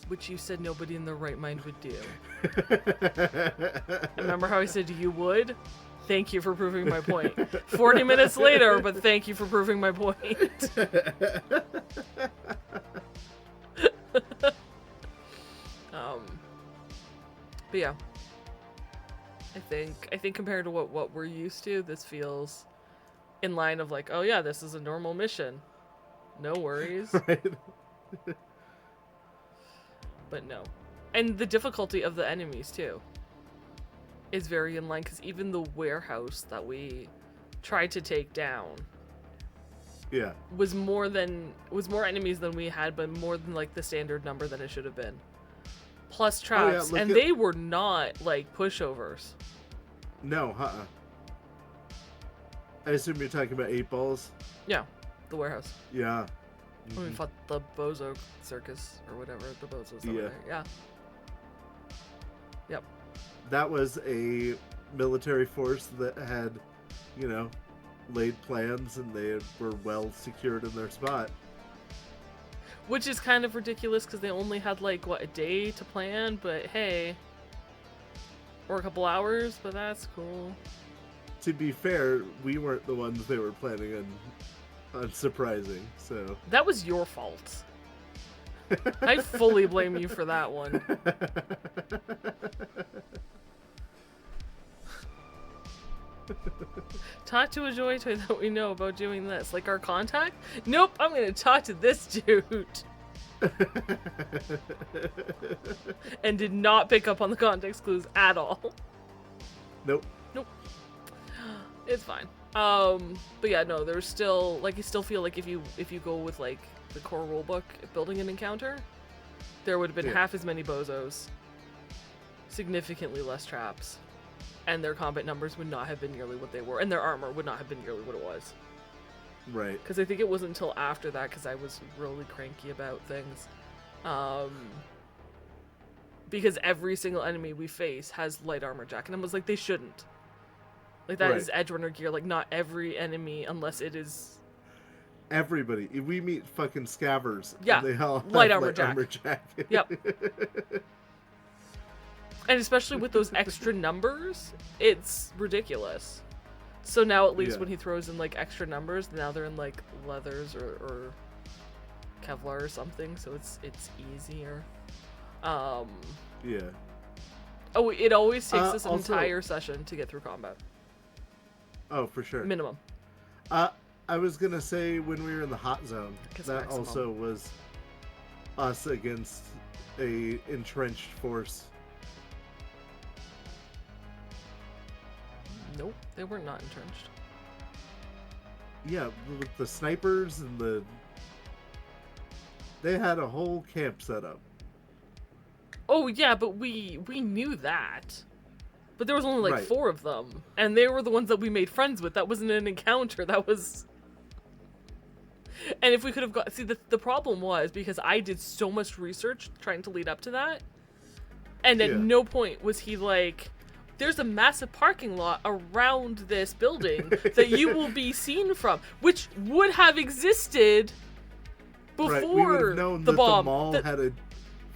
Speaker 1: Which you said nobody in their right mind would do. Remember how I said you would? Thank you for proving my point. 40 minutes later, but thank you for proving my point. But yeah. I think compared to what we're used to, this feels in line of like, oh yeah, this is a normal mission. No worries.
Speaker 2: Right.
Speaker 1: But no. And the difficulty of the enemies too is very in line, because even the warehouse that we tried to take down
Speaker 2: Yeah.
Speaker 1: was more enemies than we had, but more than like the standard number that it should have been. Plus traps, and they were not like pushovers.
Speaker 2: No, I assume you're talking about 8 balls.
Speaker 1: Yeah, the warehouse.
Speaker 2: Yeah.
Speaker 1: When we fought the Bozo Circus or whatever, the Bozos over there. Yeah. Yep.
Speaker 2: That was a military force that had, laid plans, and they were well secured in their spot.
Speaker 1: Which is kind of ridiculous because they only had like a day to plan, but hey, or a couple hours, but that's cool.
Speaker 2: To be fair, we weren't the ones they were planning on surprising, so
Speaker 1: that was your fault. I fully blame you for that one. Talk to a Joy Toy that we know about doing this. Like our contact? Nope, I'm gonna talk to this dude. And did not pick up on the context clues at all.
Speaker 2: Nope.
Speaker 1: It's fine. But yeah, no, there's still, like, you still feel like if you go with, like, the core rulebook, building an encounter, there would have been half as many bozos, significantly less traps, and their combat numbers would not have been nearly what they were, and their armor would not have been nearly what it was.
Speaker 2: Right.
Speaker 1: Because I think it wasn't until after that, because I was really cranky about things, because every single enemy we face has light armor jack, and I was like, they shouldn't. Like, that is Edgerunner gear. Like, not every enemy, unless it is...
Speaker 2: Everybody. We meet fucking scavvers.
Speaker 1: Yeah,
Speaker 2: and they all have
Speaker 1: light armor jack. Yep. And especially with those extra numbers, it's ridiculous. So now at least when he throws in, like, extra numbers, now they're in, like, leathers or Kevlar or something, so it's easier. Yeah. Oh, it always takes us an entire session to get through combat.
Speaker 2: Oh, for sure.
Speaker 1: Minimum.
Speaker 2: I was gonna say when we were in the hot zone, that maximum. Also was us against a entrenched force.
Speaker 1: Nope, they were not entrenched.
Speaker 2: Yeah, with the snipers and they had a whole camp set up.
Speaker 1: Oh yeah, but we knew that. But there was only like 4 of them, and they were the ones that we made friends with. That wasn't an encounter. That was. And if we could have got, see, the problem was because I did so much research trying to lead up to that, and at no point was he like, "There's a massive parking lot around this building that you will be seen from," which would have existed before
Speaker 2: we would have known
Speaker 1: the
Speaker 2: that
Speaker 1: bomb.
Speaker 2: The mall had a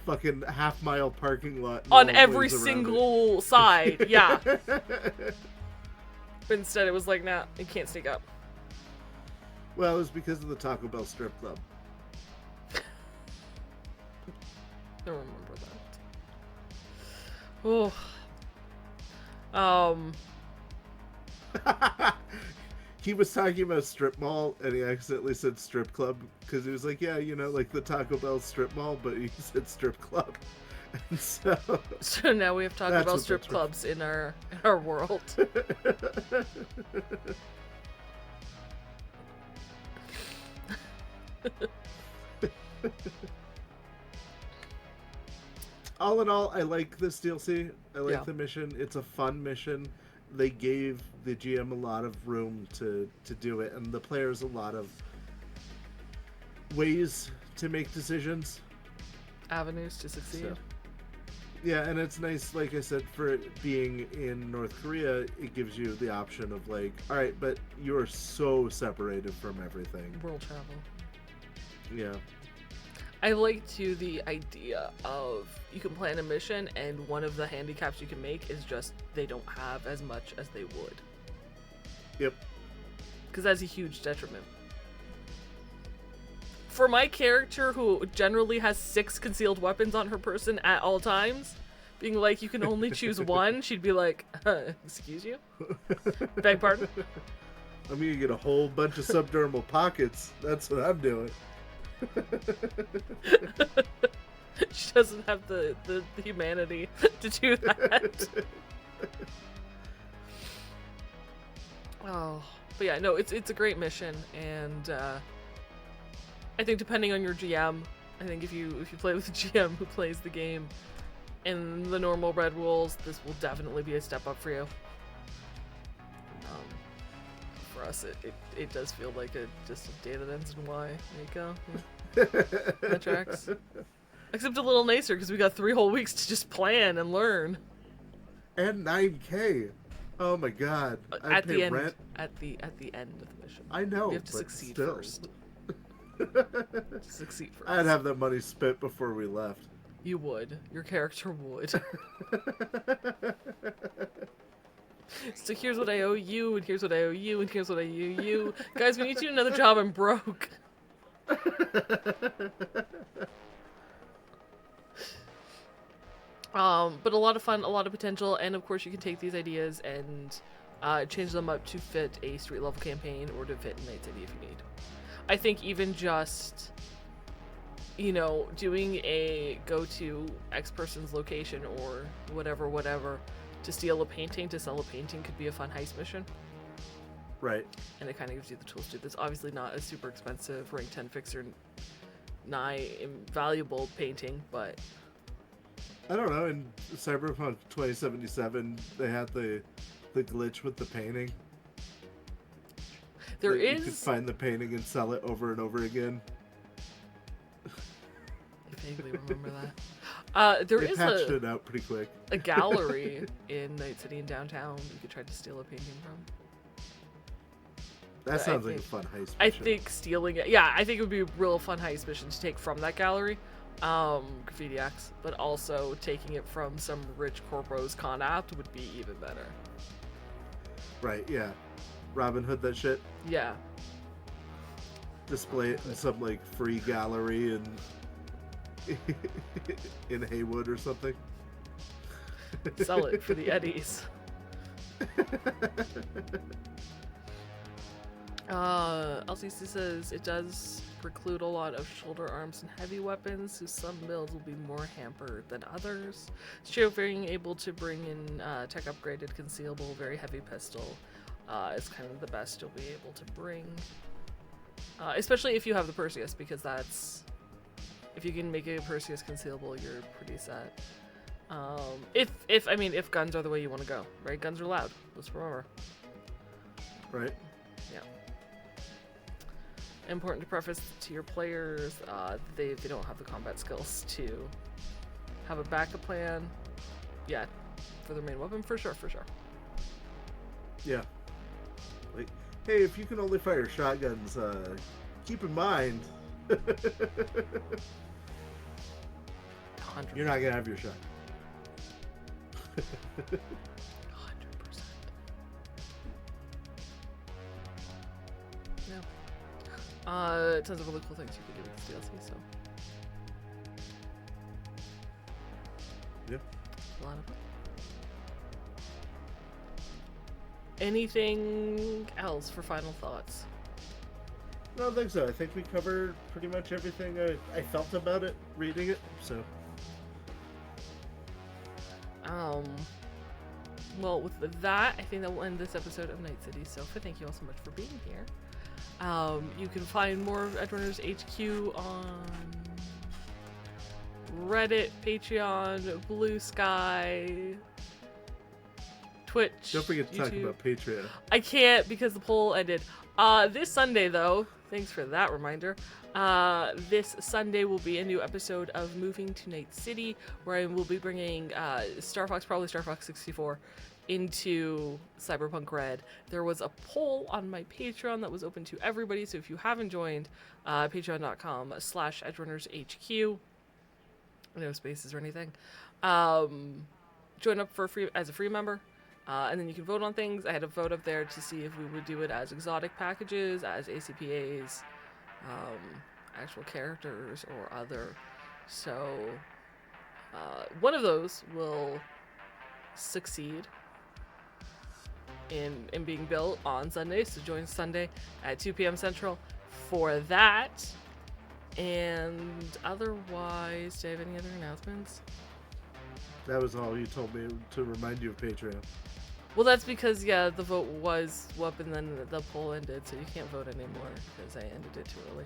Speaker 2: fucking half-mile parking lot
Speaker 1: on every single side. Yeah. But instead it was like, nah, you can't sneak up.
Speaker 2: Well, it was because of the Taco Bell strip club.
Speaker 1: I don't remember that.
Speaker 2: He was talking about strip mall, and he accidentally said strip club, because he was like, yeah, like the Taco Bell strip mall, but he said strip club. And so
Speaker 1: now we have Taco Bell strip clubs in our world.
Speaker 2: All in all, I like this DLC. I like the mission. It's a fun mission. They gave the GM a lot of room to do it, and the players a lot of ways to make decisions.
Speaker 1: Avenues to succeed. So,
Speaker 2: yeah, and it's nice, like I said, for it being in North Korea, it gives you the option of like, all right, but you're so separated from everything.
Speaker 1: World travel.
Speaker 2: Yeah.
Speaker 1: I like, too, the idea of you can plan a mission, and one of the handicaps you can make is just they don't have as much as they would.
Speaker 2: Yep.
Speaker 1: Because that's a huge detriment. For my character, who generally has 6 concealed weapons on her person at all times, being like, you can only choose one, she'd be like, excuse you? Beg pardon?
Speaker 2: I'm gonna get a whole bunch of subdermal pockets. That's what I'm doing.
Speaker 1: She doesn't have the humanity to do that. Oh, but yeah, no, it's a great mission, and I think depending on your GM, I think if you play with a GM who plays the game in the normal red rules, this will definitely be a step up for you. For us, it does feel like just a day that ends in Y. There you go. Yeah. That tracks. Except a little nicer because we got 3 whole weeks to just plan and learn.
Speaker 2: And 9K. Oh my god. I
Speaker 1: At
Speaker 2: pay
Speaker 1: the end,
Speaker 2: rent.
Speaker 1: at the end of the mission.
Speaker 2: I know.
Speaker 1: We have to
Speaker 2: but
Speaker 1: succeed
Speaker 2: still.
Speaker 1: first. Succeed first.
Speaker 2: I'd have that money spent before we left.
Speaker 1: You would. Your character would. So here's what I owe you, and here's what I owe you, and here's what I owe you. Guys, we need to do another job. I'm broke. But a lot of fun, a lot of potential, and of course you can take these ideas and change them up to fit a street level campaign or to fit in Night City if you need. I think even just, doing a go to X person's location or whatever, to steal a painting, to sell a painting could be a fun heist mission.
Speaker 2: Right.
Speaker 1: And it kind of gives you the tools to do this. Obviously not a super expensive rank 10 fixer, nigh invaluable painting, but...
Speaker 2: I don't know, in Cyberpunk 2077, they had the glitch with the painting.
Speaker 1: You
Speaker 2: could find the painting and sell it over and over again.
Speaker 1: I vaguely remember that. They
Speaker 2: patched it out pretty quick.
Speaker 1: A gallery in Night City in downtown you could try to steal a painting from.
Speaker 2: That sounds like a fun heist mission.
Speaker 1: I think stealing it... Yeah, I think it would be a real fun heist mission to take from that gallery. Graffiti X, but also taking it from some rich corpo's con app would be even better.
Speaker 2: Right, yeah. Robin Hood that shit.
Speaker 1: Yeah.
Speaker 2: Display it in some, free gallery in Haywood or something.
Speaker 1: Sell it for the eddies. LCC says it does preclude a lot of shoulder arms and heavy weapons, so some builds will be more hampered than others. It's true, being able to bring in tech upgraded concealable very heavy pistol is kind of the best you'll be able to bring, especially if you have the Perseus, because that's, if you can make a Perseus concealable, you're pretty set. If guns are the way you want to go, right? Guns are loud, let's remember.
Speaker 2: Right.
Speaker 1: Yeah. Important to preface to your players, they don't have the combat skills to have a backup plan. Yeah, for their main weapon, for sure.
Speaker 2: Yeah. Hey, if you can only fire shotguns, keep in mind,
Speaker 1: 100%.
Speaker 2: you're not gonna have your shot.
Speaker 1: 100%. Tons of really cool things you can do with this DLC, so.
Speaker 2: Yeah.
Speaker 1: A lot of fun. Anything else for final thoughts?
Speaker 2: I don't think so. I think we covered pretty much everything I felt about it, reading it, so.
Speaker 1: Well, with that, I think that will end this episode of Night City. Sofa, thank you all so much for being here. You can find more of Edgerunners HQ on Reddit, Patreon, Blue Sky, Twitch.
Speaker 2: Don't forget to
Speaker 1: YouTube.
Speaker 2: talk about Patreon.
Speaker 1: I can't because the poll ended. This Sunday, though, thanks for that reminder. This Sunday will be a new episode of Moving to Night City, where I will be bringing Star Fox, probably Star Fox 64, into Cyberpunk RED. There was a poll on my Patreon that was open to everybody, so if you haven't joined, patreon.com/EdgeRunnersHQ, no spaces or anything, join up for free as a free member, and then you can vote on things. I had a vote up there to see if we would do it as exotic packages, as ACPAs, actual characters, or other. So One of those will succeed in being built on Sunday, so join Sunday at 2 p.m. Central for that. And otherwise, do I have any other announcements?
Speaker 2: That was all you told me to remind you of Patreon.
Speaker 1: Well, that's because, yeah, the vote was up and then the poll ended, so you can't vote anymore because I ended it too early.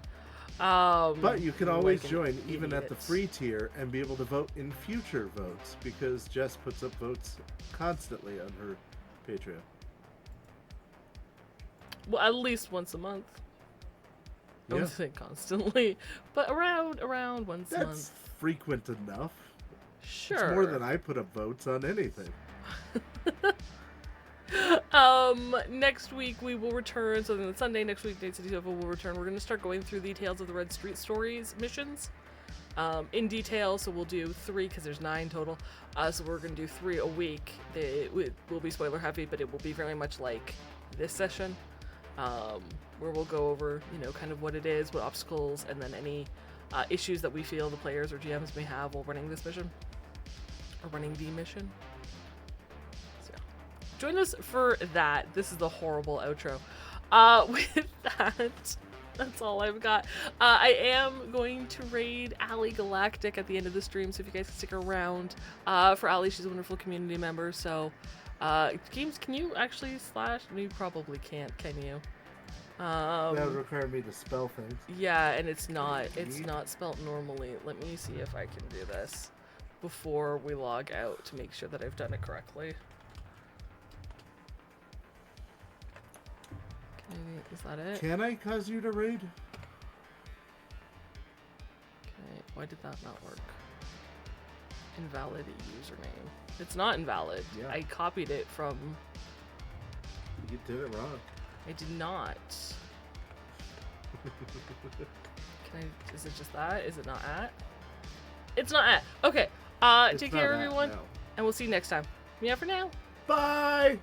Speaker 2: But you can always
Speaker 1: like an
Speaker 2: join, even at the
Speaker 1: idiot.
Speaker 2: free tier, and be able to vote in future votes, because Jess puts up votes constantly on her Patreon.
Speaker 1: Well, at least once a month. I
Speaker 2: Yeah.
Speaker 1: wouldn't say constantly, but around once a
Speaker 2: That's
Speaker 1: month.
Speaker 2: frequent enough.
Speaker 1: Sure.
Speaker 2: It's more than I put up votes on anything.
Speaker 1: Next week we will return. So then Sunday next week, Day City Sofa will return. We're going to start going through the Tales of the Red Street Stories missions, in detail. So we'll do 3 because there's 9 total. So we're going to do 3 a week. It will be spoiler heavy, but it will be very much like this session, where we'll go over, kind of what it is, what obstacles, and then any issues that we feel the players or GMs may have while running this mission or running the mission. Join us for that. This is the horrible outro. With that, that's all I've got. I am going to raid Allie Galactic at the end of the stream, so if you guys can stick around for Allie, she's a wonderful community member. So, Games, can you actually slash? No, you probably can't, can you?
Speaker 2: That would require me to spell things.
Speaker 1: Yeah, and it's not spelt normally. Let me see if I can do this before we log out to make sure that I've done it correctly. Is that it?
Speaker 2: Can I cause you to raid?
Speaker 1: Okay, why did that not work? Invalid username. It's not invalid.
Speaker 2: Yeah.
Speaker 1: I copied it from...
Speaker 2: You did it wrong.
Speaker 1: I did not. Is it just that? Is it not at? It's not at. Okay.
Speaker 2: It's
Speaker 1: Take
Speaker 2: not
Speaker 1: care,
Speaker 2: at,
Speaker 1: everyone.
Speaker 2: no.
Speaker 1: And we'll see you next time. Meow for now.
Speaker 2: Bye!